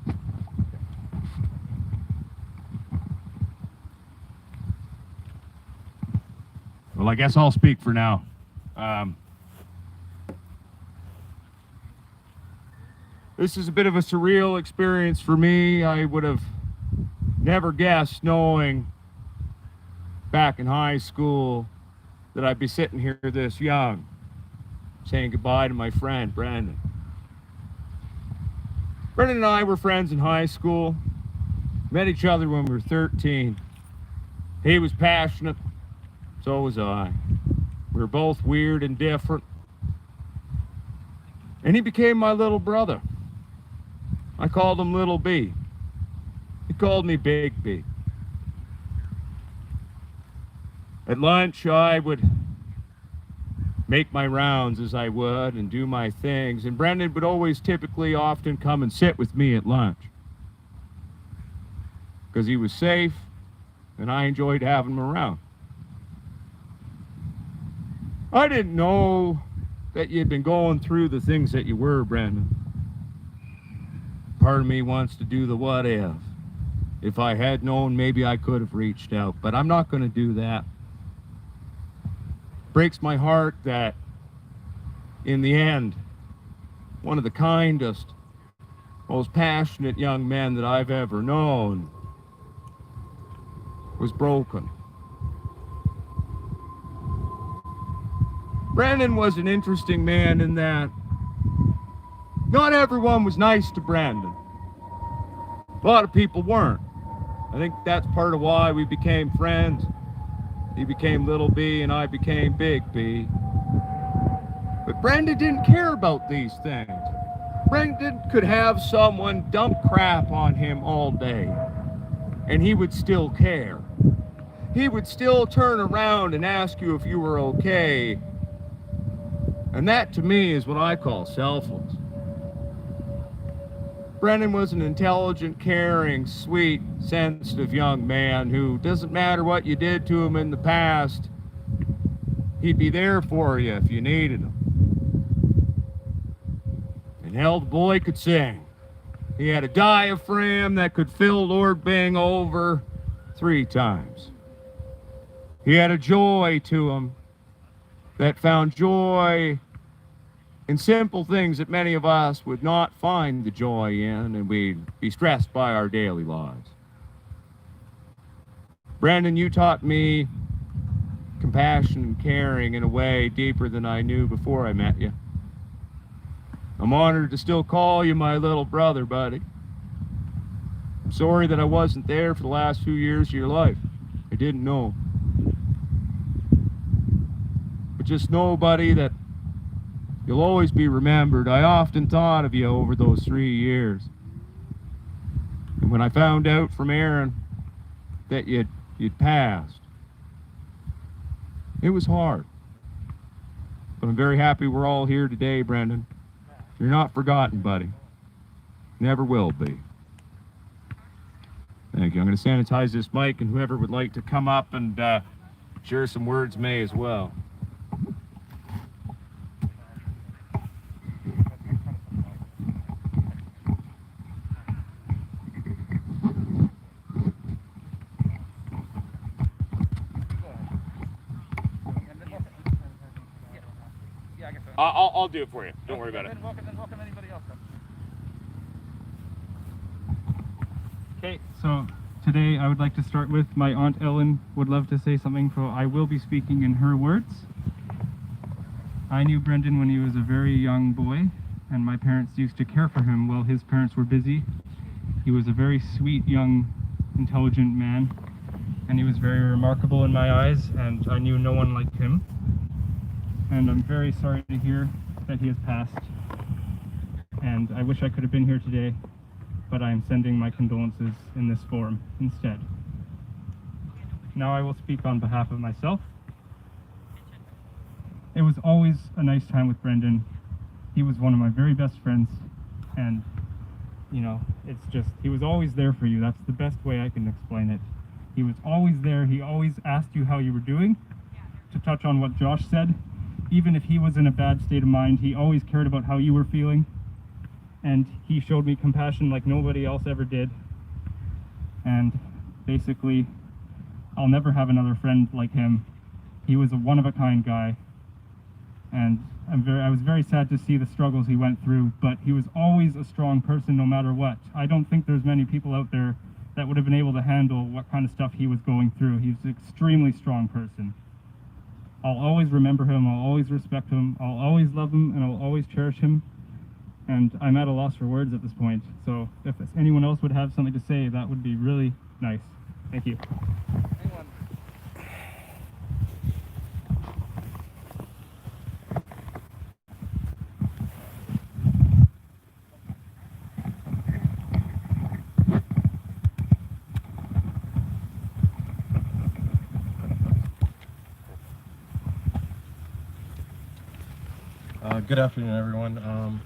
[SPEAKER 1] Well, I guess I'll speak for now. This is a bit of a surreal experience for me. I would have never guessed, knowing back in high school, that I'd be sitting here this young, saying goodbye to my friend, Brandon. Brandon and I were friends in high school, met each other when we were 13. He was passionate, so was I. We were both weird and different. And he became my little brother. I called him Little B. He called me Big B. At lunch, I would make my rounds as I would and do my things, and Brendan would always typically often come and sit with me at lunch because he was safe and I enjoyed having him around. I didn't know that you'd been going through the things that you were, Brendan. Part of me wants to do the what if. If I had known, maybe I could have reached out, but I'm not going to do that. Breaks my heart that in the end, one of the kindest, most passionate young men that I've ever known was broken. Brandon was an interesting man in that not everyone was nice to Brandon. A lot of people weren't. I think that's part of why we became friends. He became Little B and I became Big B. But Brandon didn't care about these things. Brandon could have someone dump crap on him all day, and he would still care. He would still turn around and ask you if you were okay. And that, to me, is what I call selfless. Brendan was an intelligent, caring, sweet, sensitive young man who, doesn't matter what you did to him in the past, he'd be there for you if you needed him. And hell, the boy could sing. He had a diaphragm that could fill Lord Bing over 3 times. He had a joy to him that found joy in simple things that many of us would not find the joy in, and we'd be stressed by our daily lives. Brandon, you taught me compassion and caring in a way deeper than I knew before I met you. I'm honored to still call you my little brother, buddy. I'm sorry that I wasn't there for the last few years of your life. I didn't know. But just know, buddy, that you'll always be remembered. I often thought of you over those 3 years. And when I found out from Aaron that you'd passed, it was hard. But I'm very happy we're all here today, Brendan. You're not forgotten, buddy. Never will be. Thank you. I'm going to sanitize this mic, and whoever would like to come up and share some words may as well. I'll do it for you. Don't worry about it.
[SPEAKER 2] Welcome anybody else.
[SPEAKER 10] Okay, so today I would like to start with my Aunt Ellen would love to say something, so I will be speaking in her words. I knew Brendan when he was a very young boy, and my parents used to care for him while his parents were busy. He was a very sweet, young, intelligent man, and he was very remarkable in my eyes, and I knew no one like him. And I'm very sorry to hear that he has passed, and I wish I could have been here today, but I am sending my condolences in this form instead. Now I will speak on behalf of myself. It was always a nice time with Brendan. He was one of my very best friends, and you know, it's just, he was always there for you. That's the best way I can explain it. He was always there. He always asked you how you were doing. To touch on what Josh said, even if he was in a bad state of mind, he always cared about how you were feeling. and he showed me compassion like nobody else ever did. And basically, I'll never have another friend like him. He was a one-of-a-kind guy, and I was very sad to see the struggles he went through, but he was always a strong person no matter what. I don't think there's many people out there that would have been able to handle what kind of stuff he was going through. He was an extremely strong person. I'll always remember him, I'll always respect him, I'll always love him, and I'll always cherish him. And I'm at a loss for words at this point, so if anyone else would have something to say, that would be really nice. Thank you.
[SPEAKER 11] Good afternoon, everyone.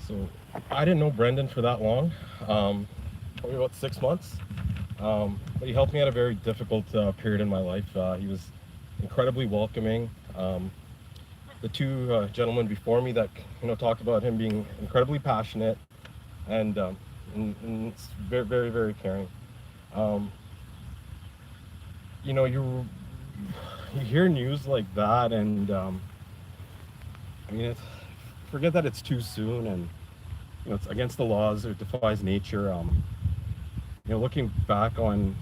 [SPEAKER 11] So I didn't know Brendan for that long, probably about 6 months, but he helped me at a very difficult period in my life. He was incredibly welcoming. The two gentlemen before me that talked about him being incredibly passionate and very, very, very caring. You hear news like that, and I mean, forget that it's too soon, and it's against the laws. It defies nature. Looking back on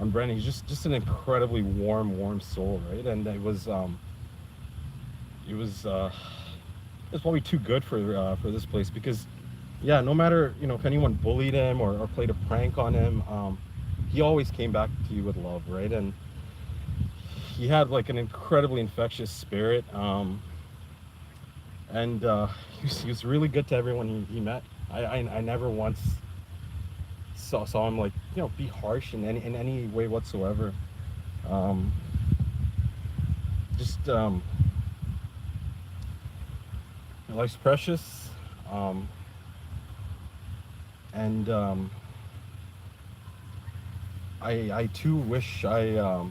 [SPEAKER 11] Brendan, he's just an incredibly warm soul, right? And it was probably too good for this place, because no matter if anyone bullied him or played a prank on him, he always came back to you with love, right? And he had like an incredibly infectious spirit. And he was really good to everyone he met. I never once saw him like be harsh in any way whatsoever. Life's precious, and I too wish I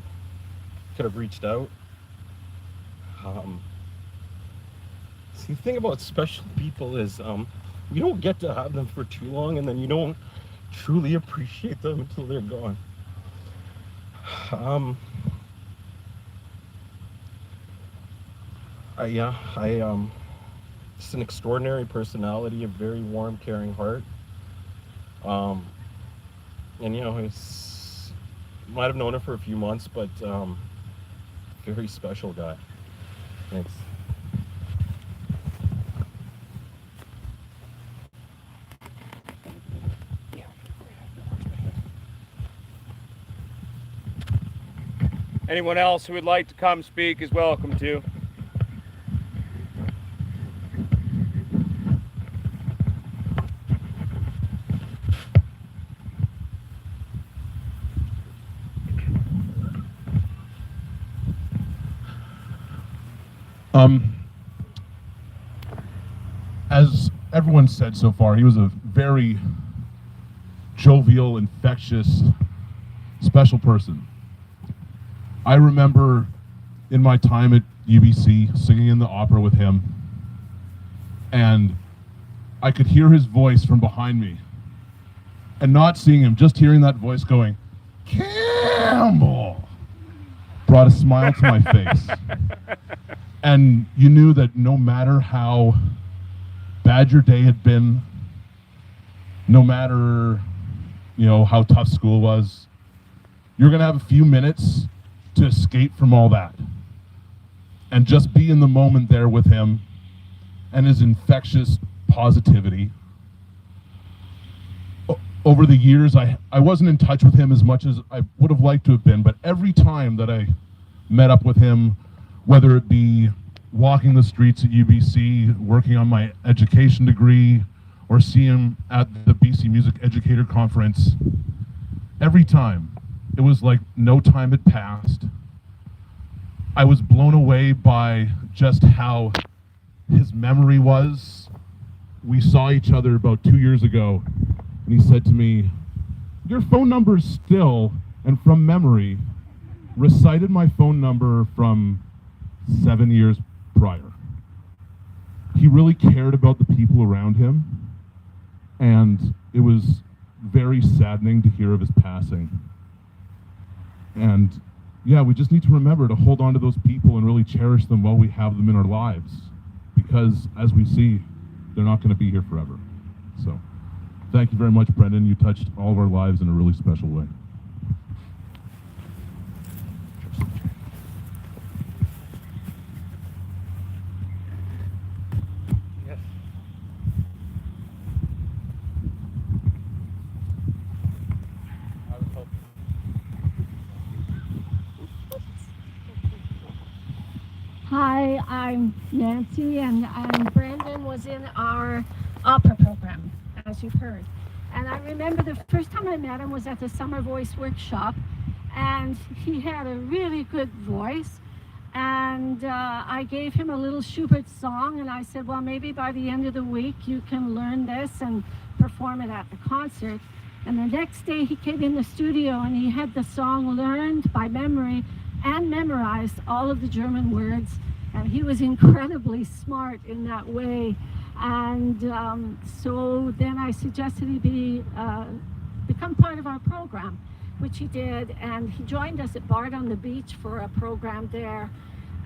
[SPEAKER 11] could have reached out. See, the thing about special people is you don't get to have them for too long, and then you don't truly appreciate them until they're gone. Just an extraordinary personality, a very warm, caring heart. And he's might have known him for a few months, but very special guy. Thanks.
[SPEAKER 1] Anyone else who would like to come speak is welcome to.
[SPEAKER 8] As everyone said so far, he was a very jovial, infectious, special person. I remember in my time at UBC singing in the opera with him, and I could hear his voice from behind me, and not seeing him, just hearing that voice going, "Campbell," brought a smile to my face. And you knew that no matter how bad your day had been, no matter how tough school was, you're gonna have a few minutes to escape from all that and just be in the moment there with him and his infectious positivity. Over the years, I wasn't in touch with him as much as I would have liked to have been, but every time that I met up with him, whether it be walking the streets at UBC, working on my education degree, or see him at the BC Music Educator Conference, every time it was like no time had passed. I was blown away by just how his memory was. We saw each other about 2 years ago, and he said to me, "Your phone number is still," and from memory, recited my phone number from 7 years prior. he really cared about the people around him, and it was very saddening to hear of his passing. And yeah, we just need to remember to hold on to those people and really cherish them while we have them in our lives, because as we see, they're not going to be here forever. So thank you very much, Brendan. You touched all of our lives in a really special way.
[SPEAKER 4] Yes.
[SPEAKER 12] Hi, I'm Nancy, and Brandon was in our opera program, as you've heard. And I remember the first time I met him was at the Summer Voice Workshop, and he had a really good voice. And I gave him a little Schubert song, and I said, well, maybe by the end of the week you can learn this and perform it at the concert. And the next day he came in the studio and he had the song learned by memory and memorized all of the German words. And he was incredibly smart in that way. And so then I suggested he become part of our program, which he did. And he joined us at Bard on the Beach for a program there.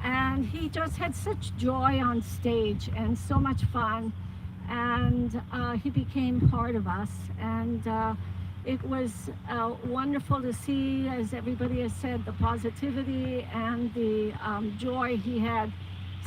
[SPEAKER 12] And he just had such joy on stage and so much fun. And he became part of us. And it was wonderful to see, as everybody has said, the positivity and the joy he had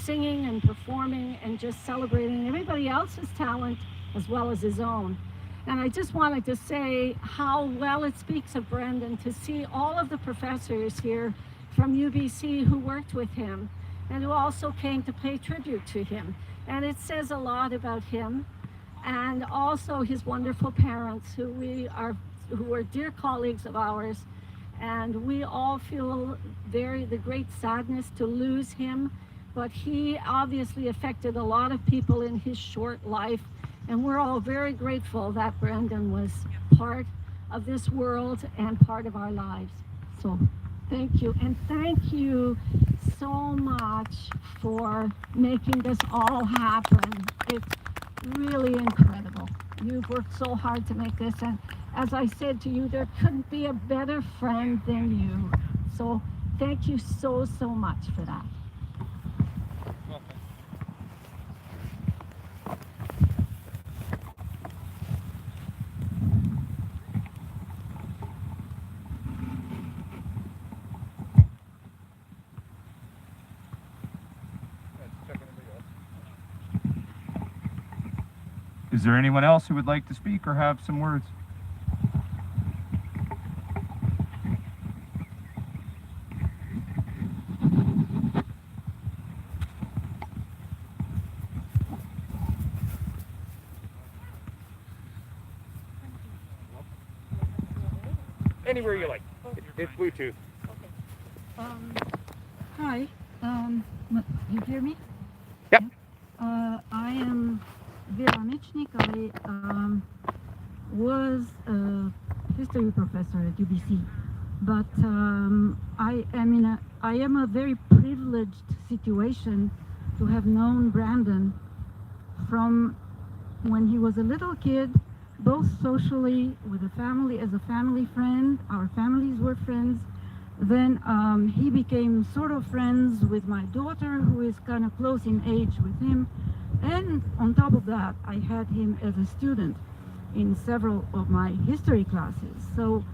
[SPEAKER 12] singing and performing and just celebrating everybody else's talent as well as his own. And I just wanted to say how well it speaks of Brendan to see all of the professors here from UBC who worked with him and who also came to pay tribute to him. And it says a lot about him, and also his wonderful parents who are dear colleagues of ours. And we all feel the great sadness to lose him, but he obviously affected a lot of people in his short life. And we're all very grateful that Brendan was part of this world and part of our lives. So thank you. And thank you so much for making this all happen. It's really incredible. You've worked so hard to make this. And as I said to you, there couldn't be a better friend than you. So thank you so, so much for that.
[SPEAKER 13] Is there anyone else who would like to speak or have some words?
[SPEAKER 1] Anywhere you like. It's Bluetooth.
[SPEAKER 14] Hi. You hear me?
[SPEAKER 1] Yep.
[SPEAKER 14] I am Vera Michnik. I was a history professor at UBC, but I am a very privileged situation to have known Brandon from when he was a little kid, both socially with a family, as a family friend. Our families were friends. Then he became sort of friends with my daughter, who is kind of close in age with him. And on top of that, I had him as a student in several of my history classes. So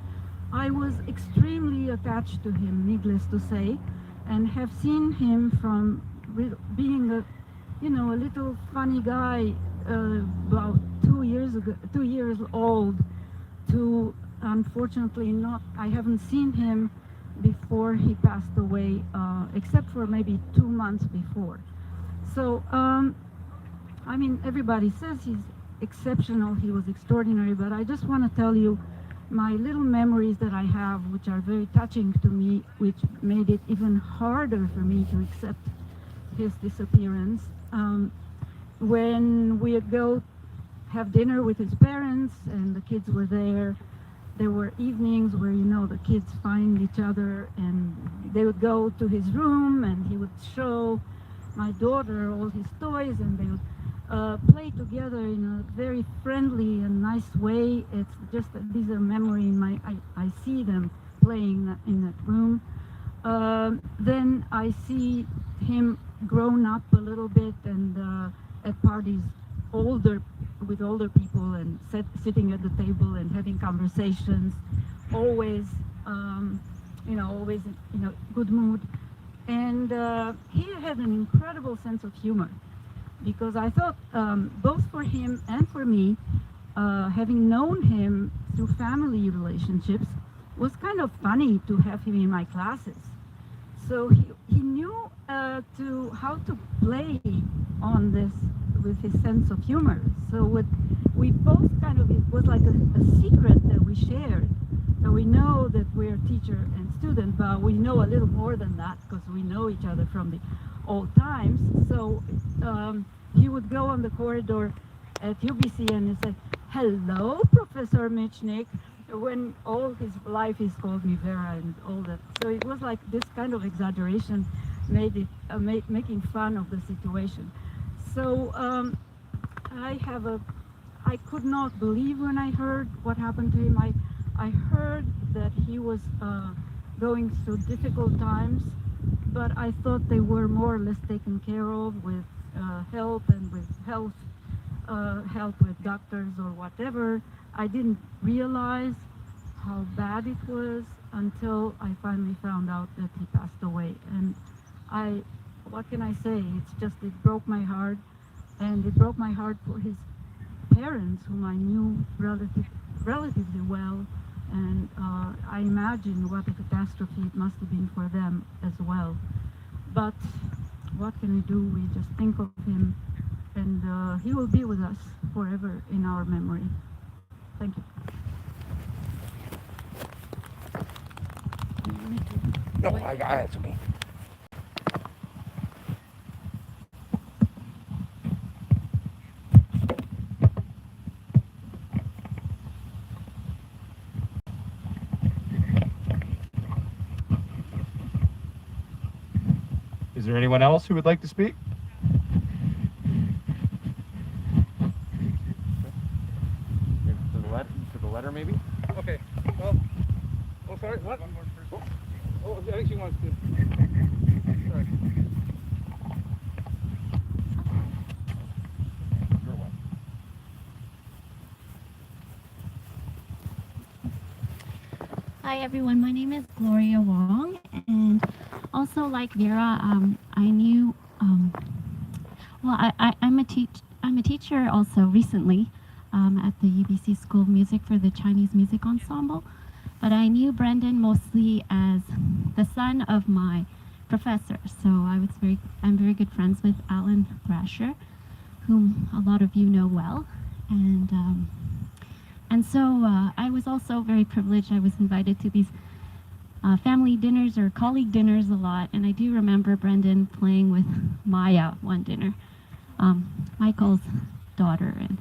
[SPEAKER 14] I was extremely attached to him, needless to say, and have seen him from being a little funny guy about 2 years old, to unfortunately I haven't seen him before he passed away, except for maybe 2 months before. So, everybody says he's exceptional, he was extraordinary, but I just want to tell you my little memories that I have, which are very touching to me, which made it even harder for me to accept his disappearance. When we would go have dinner with his parents and the kids were there were evenings where, the kids find each other, and they would go to his room and he would show my daughter all his toys, and they would play together in a very friendly and nice way. It's just that these are memory in my, I see them playing in that room. Then I see him grown up a little bit and at parties older with older people and sitting at the table and having conversations, always always in a good mood. And he had an incredible sense of humor, because I thought both for him and for me, having known him through family relationships, was kind of funny to have him in my classes. So he knew how to play on this with his sense of humor. So we both kind of, it was like a secret that we shared. So we know that we're teacher and student, but we know a little more than that because we know each other from the old times. So he would go on the corridor at UBC and he'd say, "Hello, Professor Michnik," when all his life he's called me Vera and all that. So it was like this kind of exaggeration made it making fun of the situation. So I could not believe when I heard what happened to him. I heard that he was going through difficult times, but I thought they were more or less taken care of with help and with help with doctors or whatever. I didn't realize how bad it was until I finally found out that he passed away. And what can I say? It broke my heart, and it broke my heart for his parents, whom I knew relatively well. And I imagine what a catastrophe it must have been for them as well. But what can we do? We just think of him, and he will be with us forever in our memory. Thank you.
[SPEAKER 1] No, I got it. Me.
[SPEAKER 13] Is there anyone else who would like to speak?
[SPEAKER 7] To the letter, maybe?
[SPEAKER 9] Okay. Well, oh, sorry, what? One more person. Oh, I think she wants to. Sorry.
[SPEAKER 15] Hi everyone, my name is Gloria Wong, and also like Vera, I knew, I'm a teacher also recently at the UBC School of Music for the Chinese Music Ensemble, but I knew Brendan mostly as the son of my professor. So I'm very good friends with Alan Thrasher, whom a lot of you know well, and so I was also very privileged. I was invited to these family dinners or colleague dinners a lot, and I do remember Brendan playing with Maya one dinner, Michael's daughter, and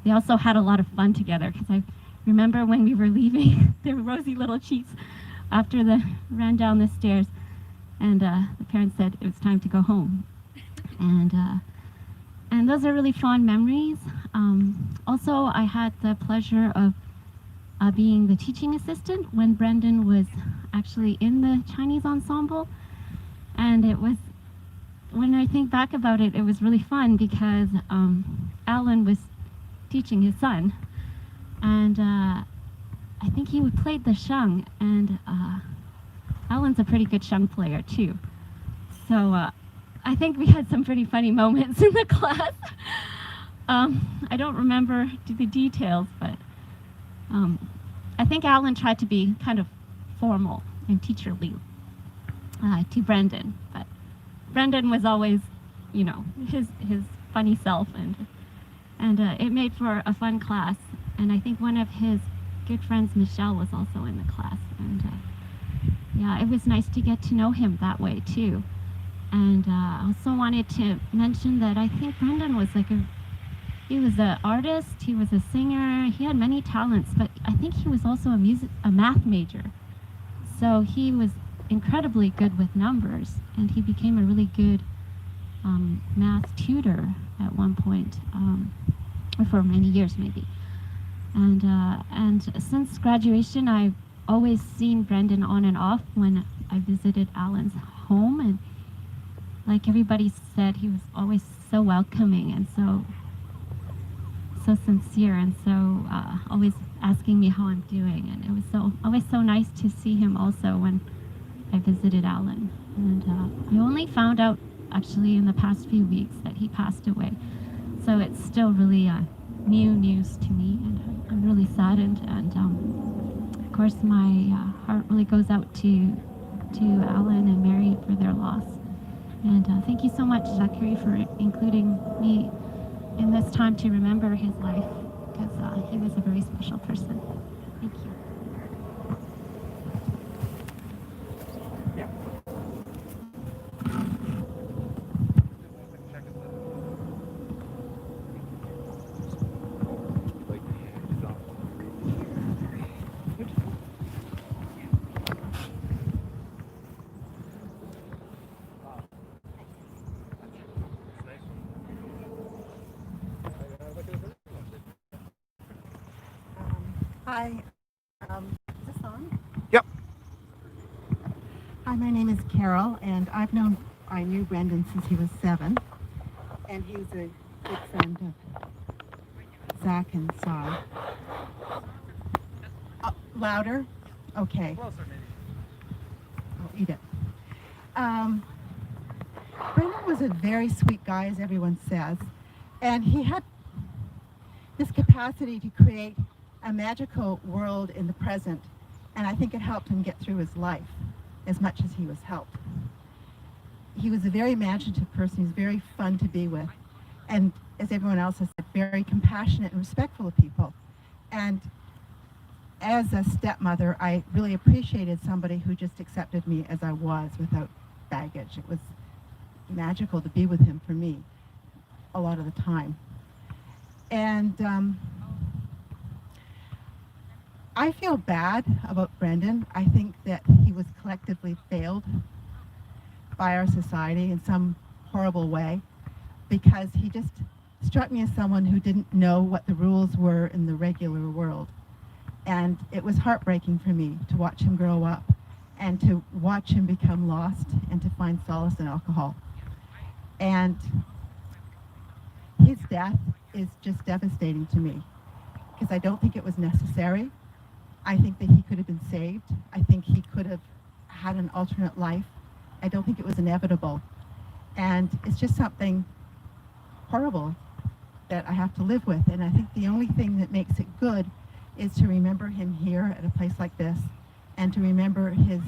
[SPEAKER 15] they also had a lot of fun together, because I remember when we were leaving, their rosy little cheeks after they ran down the stairs, and the parents said it was time to go home. And those are really fond memories. Also, I had the pleasure of being the teaching assistant when Brendan was actually in the Chinese ensemble. And it was, when I think back about it, it was really fun because Alan was teaching his son. And I think he played the sheng, and Alan's a pretty good sheng player too. So I think we had some pretty funny moments in the class. I don't remember the details, but I think Alan tried to be kind of formal and teacherly to Brendan, but Brendan was always, his funny self, and it made for a fun class. And I think one of his good friends, Michelle, was also in the class, and yeah, it was nice to get to know him that way too. And I also wanted to mention that I think Brendan was he was an artist, he was a singer, he had many talents, but I think he was also a math major. So he was incredibly good with numbers, and he became a really good math tutor at one point, or for many years maybe. And since graduation, I've always seen Brendan on and off when I visited Alan's home, and like everybody said, he was always so welcoming and so sincere, and so always asking me how I'm doing. And it was always so nice to see him also when I visited Alan. And I only found out actually in the past few weeks that he passed away, so it's still really new news to me, and I'm really saddened. And of course my heart really goes out to Alan and Mary for their loss. And thank you so much, Zachary, for including me in this time to remember his life, because he was a very special person. Thank you.
[SPEAKER 16] Hi, is this on?
[SPEAKER 1] Yep.
[SPEAKER 16] Hi, my name is Carol, and I knew Brendan since he was 7, and he was a good friend of Zach and Sai. Louder? Okay.
[SPEAKER 2] Closer, maybe.
[SPEAKER 16] I'll eat it. Brendan was a very sweet guy, as everyone says, and he had this capacity to create a magical world in the present, and I think it helped him get through his life as much as he was helped. He was a very imaginative person. He was very fun to be with, and as everyone else has said, very compassionate and respectful of people. And as a stepmother, I really appreciated somebody who just accepted me as I was without baggage. It was magical to be with him for me a lot of the time. And I feel bad about Brendan. I think that he was collectively failed by our society in some horrible way, because he just struck me as someone who didn't know what the rules were in the regular world. And it was heartbreaking for me to watch him grow up and to watch him become lost and to find solace in alcohol. And his death is just devastating to me, because I don't think it was necessary. I think that he could have been saved. I think he could have had an alternate life. I don't think it was inevitable. And it's just something horrible that I have to live with. And I think the only thing that makes it good is to remember him here at a place like this, and to remember his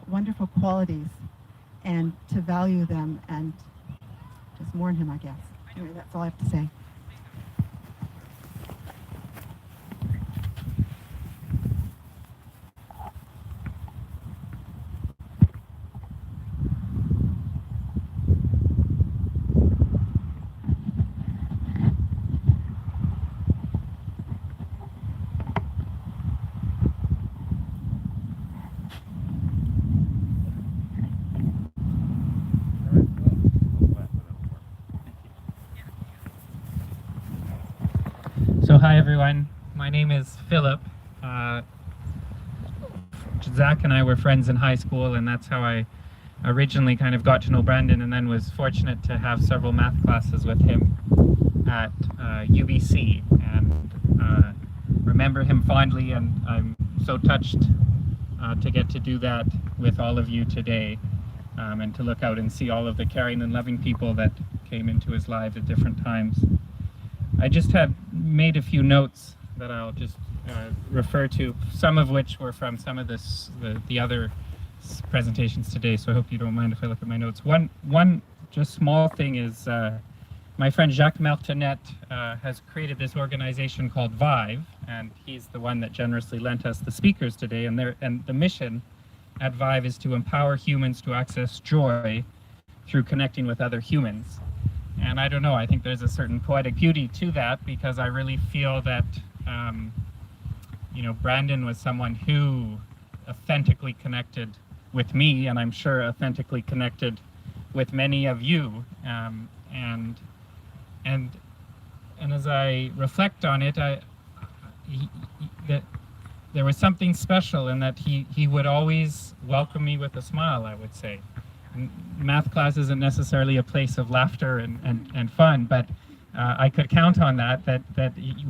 [SPEAKER 16] wonderful qualities and to value them and just mourn him, I guess. Anyway, that's all I have to say.
[SPEAKER 5] So hi everyone, my name is Philip. Zach and I were friends in high school, and that's how I originally kind of got to know Brandon, and then was fortunate to have several math classes with him at UBC, and remember him fondly, and I'm so touched to get to do that with all of you today, and to look out and see all of the caring and loving people that came into his life at different times. I just had made a few notes that I'll just refer to, some of which were from some of the other presentations today, so I hope you don't mind if I look at my notes. One just small thing is my friend Jacques Martinet has created this organization called Vive, and he's the one that generously lent us the speakers today, and the mission at Vive is to empower humans to access joy through connecting with other humans. And I don't know, I think there's a certain poetic beauty to that, because I really feel that, Brandon was someone who authentically connected with me, and I'm sure authentically connected with many of you, and as I reflect on it, that there was something special in that he would always welcome me with a smile, I would say. Math class isn't necessarily a place of laughter and fun, but I could count on that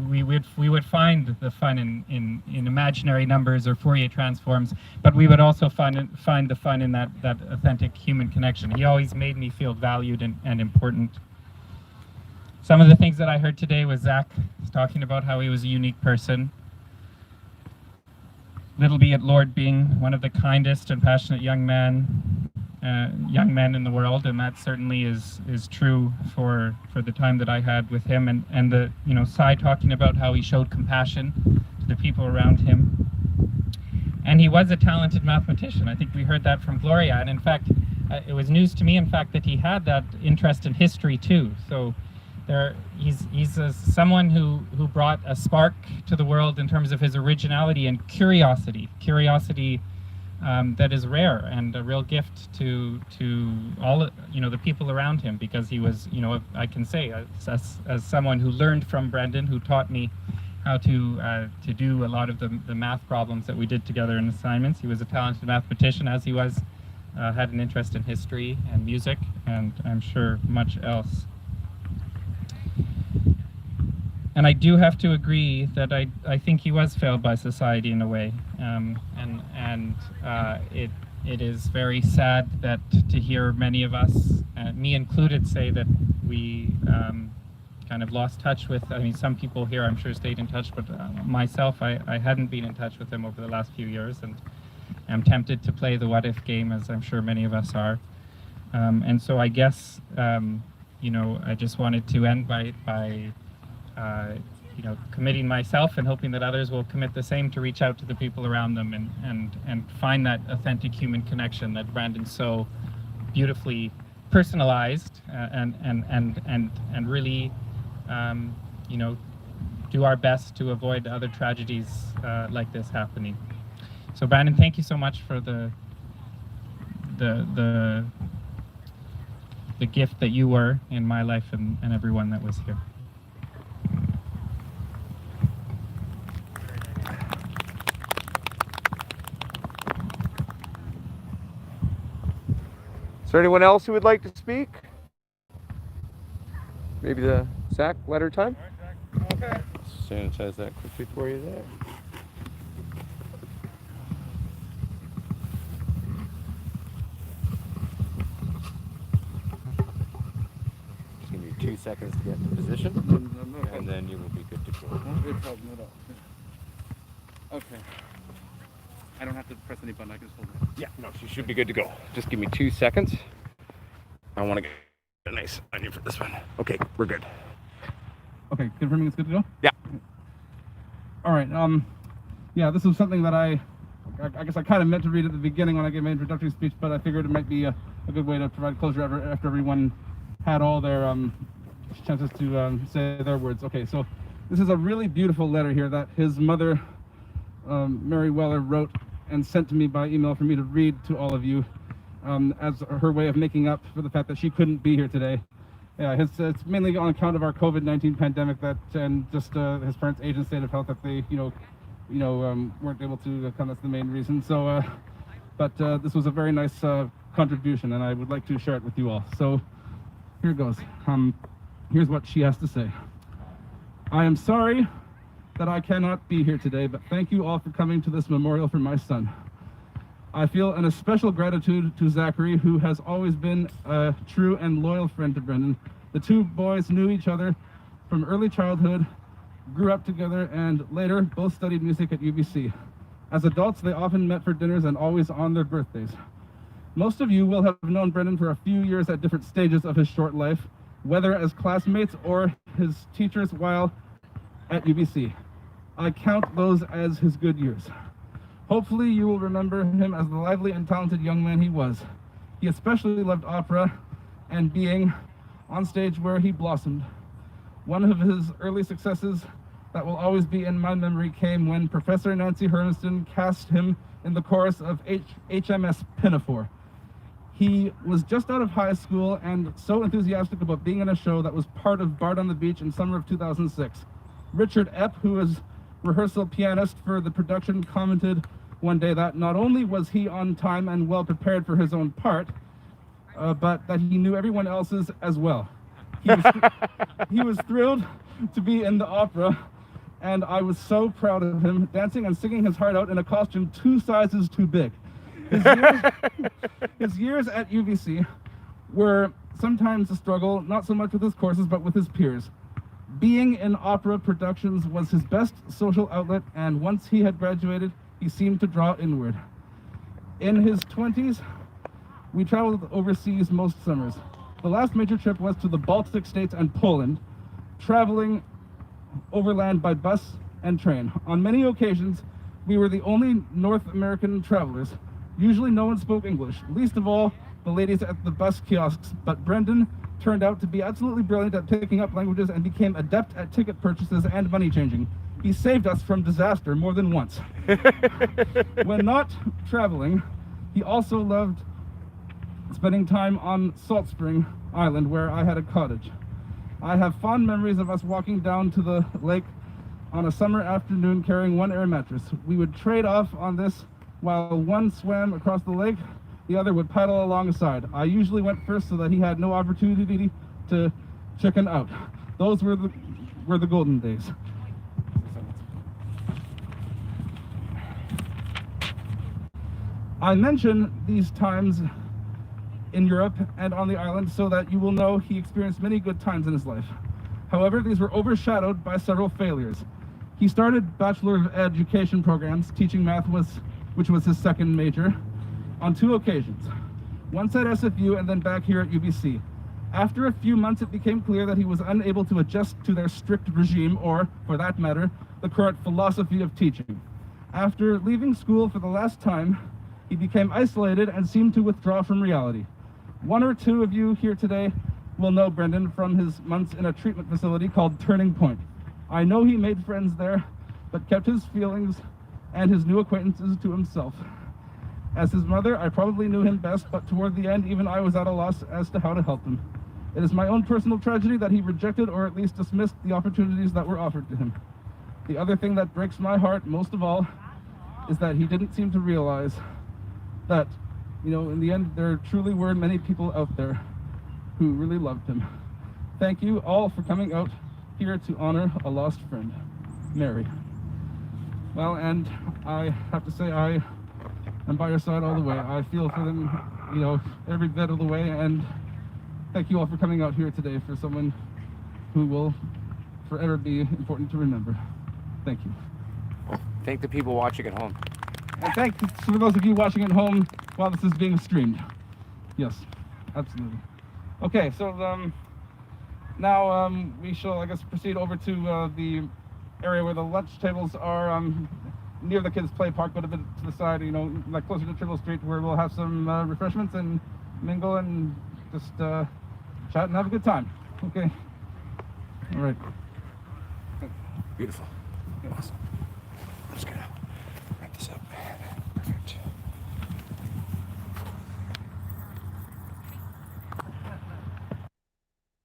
[SPEAKER 5] we would find the fun in imaginary numbers or Fourier transforms, but we would also find the fun in that authentic human connection. He always made me feel valued and important. Some of the things that I heard today was Zach talking about how he was a unique person. Little be it Lord being one of the kindest and passionate young men in the world, and that certainly is true for the time that I had with him, and the Sai talking about how he showed compassion to the people around him. And he was a talented mathematician. I think we heard that from Gloria, and in fact it was news to me in fact that he had that interest in history too. So he's someone who brought a spark to the world in terms of his originality and curiosity that is rare and a real gift to all the people around him, because he was, I can say as someone who learned from Brendan, who taught me how to do a lot of the math problems that we did together in assignments. He was a talented mathematician, as he was had an interest in history and music, and I'm sure much else. And I do have to agree that I think he was failed by society in a way, it is very sad that to hear many of us, me included, say that we kind of lost touch with. I mean, some people here I'm sure stayed in touch, but myself, I hadn't been in touch with him over the last few years, and I'm tempted to play the what if game, as I'm sure many of us are. And so I guess I just wanted to end by committing myself and hoping that others will commit the same to reach out to the people around them and find that authentic human connection that Brandon so beautifully personalized, and really do our best to avoid other tragedies like this happening. So Brandon, thank you so much for the gift that you were in my life and everyone that was here.
[SPEAKER 1] Is there anyone else who would like to speak? Maybe the Zach letter time?
[SPEAKER 2] Okay.
[SPEAKER 1] Sanitize that quickly for you there. Just give me 2 seconds to get in position, and then you will be good to go.
[SPEAKER 9] No problem at all. Okay. I don't have to press any button, I can just hold it.
[SPEAKER 1] Yeah, no, she should be good to go. Just give me 2 seconds. I want to get a nice onion for this one. Okay, we're good.
[SPEAKER 9] Okay, confirming it's good to go?
[SPEAKER 1] Yeah.
[SPEAKER 9] All right, yeah, this was something that I guess I kind of meant to read at the beginning when I gave my introductory speech, but I figured it might be a good way to provide closure after everyone had all their chances to say their words. Okay, so this is a really beautiful letter here that his mother, Mary Weller, wrote and sent to me by email for me to read to all of you as her way of making up for the fact that she couldn't be here today. Yeah, it's mainly on account of our COVID-19 pandemic and just his parents' age and state of health that they, weren't able to come. That's the main reason. So, but this was a very nice contribution, and I would like to share it with you all. So, here it goes. Here's what she has to say. I am sorry that I cannot be here today, but thank you all for coming to this memorial for my son. I feel an especial gratitude to Zachary, who has always been a true and loyal friend to Brendan. The two boys knew each other from early childhood, grew up together, and later both studied music at UBC. As adults, they often met for dinners and always on their birthdays. Most of you will have known Brendan for a few years at different stages of his short life, whether as classmates or his teachers while at UBC. I count those as his good years. Hopefully you will remember him as the lively and talented young man he was. He especially loved opera and being on stage where he blossomed. One of his early successes that will always be in my memory came when Professor Nancy Hermiston cast him in the chorus of HMS Pinafore. He was just out of high school and so enthusiastic about being in a show that was part of Bard on the Beach in summer of 2006. Richard Epp, who was rehearsal pianist for the production, commented one day that not only was he on time and well prepared for his own part, but that he knew everyone else's as well. He was thrilled to be in the opera, and I was so proud of him, dancing and singing his heart out in a costume 2 sizes too big. His years at UBC were sometimes a struggle, not so much with his courses, but with his peers. Being in opera productions was his best social outlet, and once he had graduated, he seemed to draw inward. In his 20s, we traveled overseas most summers. The last major trip was to the Baltic states and Poland, traveling overland by bus and train. On many occasions, we were the only North American travelers. Usually no one spoke English, least of all the ladies at the bus kiosks, but Brendan turned out to be absolutely brilliant at picking up languages and became adept at ticket purchases and money changing. He saved us from disaster more than once. When not traveling, he also loved spending time on Salt Spring Island, where I had a cottage. I have fond memories of us walking down to the lake on a summer afternoon carrying one air mattress. We would trade off on this while one swam across the lake, the other would paddle alongside. I usually went first so that he had no opportunity to chicken out. Those were the golden days. I mention these times in Europe and on the island so that you will know he experienced many good times in his life. However, these were overshadowed by several failures. He started Bachelor of Education programs, teaching math which was his second major, on 2 occasions. Once at SFU and then back here at UBC. After a few months, it became clear that he was unable to adjust to their strict regime, or, for that matter, the current philosophy of teaching. After leaving school for the last time, he became isolated and seemed to withdraw from reality. 1 or 2 of you here today will know Brendan from his months in a treatment facility called Turning Point. I know he made friends there, but kept his feelings and his new acquaintances to himself. As his mother, I probably knew him best, but toward the end, even I was at a loss as to how to help him. It is my own personal tragedy that he rejected or at least dismissed the opportunities that were offered to him. The other thing that breaks my heart most of all is that he didn't seem to realize that, in the end, there truly were many people out there who really loved him. Thank you all for coming out here to honor a lost friend, Mary. Well, and I have to say I am by your side all the way. I feel for them, every bit of the way, and thank you all for coming out here today for someone who will forever be important to remember. Thank you.
[SPEAKER 1] Thank the people watching at home.
[SPEAKER 9] And thanks for those of you watching at home while this is being streamed. Yes, absolutely. Okay, so now we shall, I guess, proceed over to the area where the lunch tables are near the kids' play park, but a bit to the side, like closer to Triple Street, where we'll have some refreshments and mingle and just chat and have a good time. Okay. All right.
[SPEAKER 1] Beautiful. Awesome. I'm just gonna wrap this up. Perfect.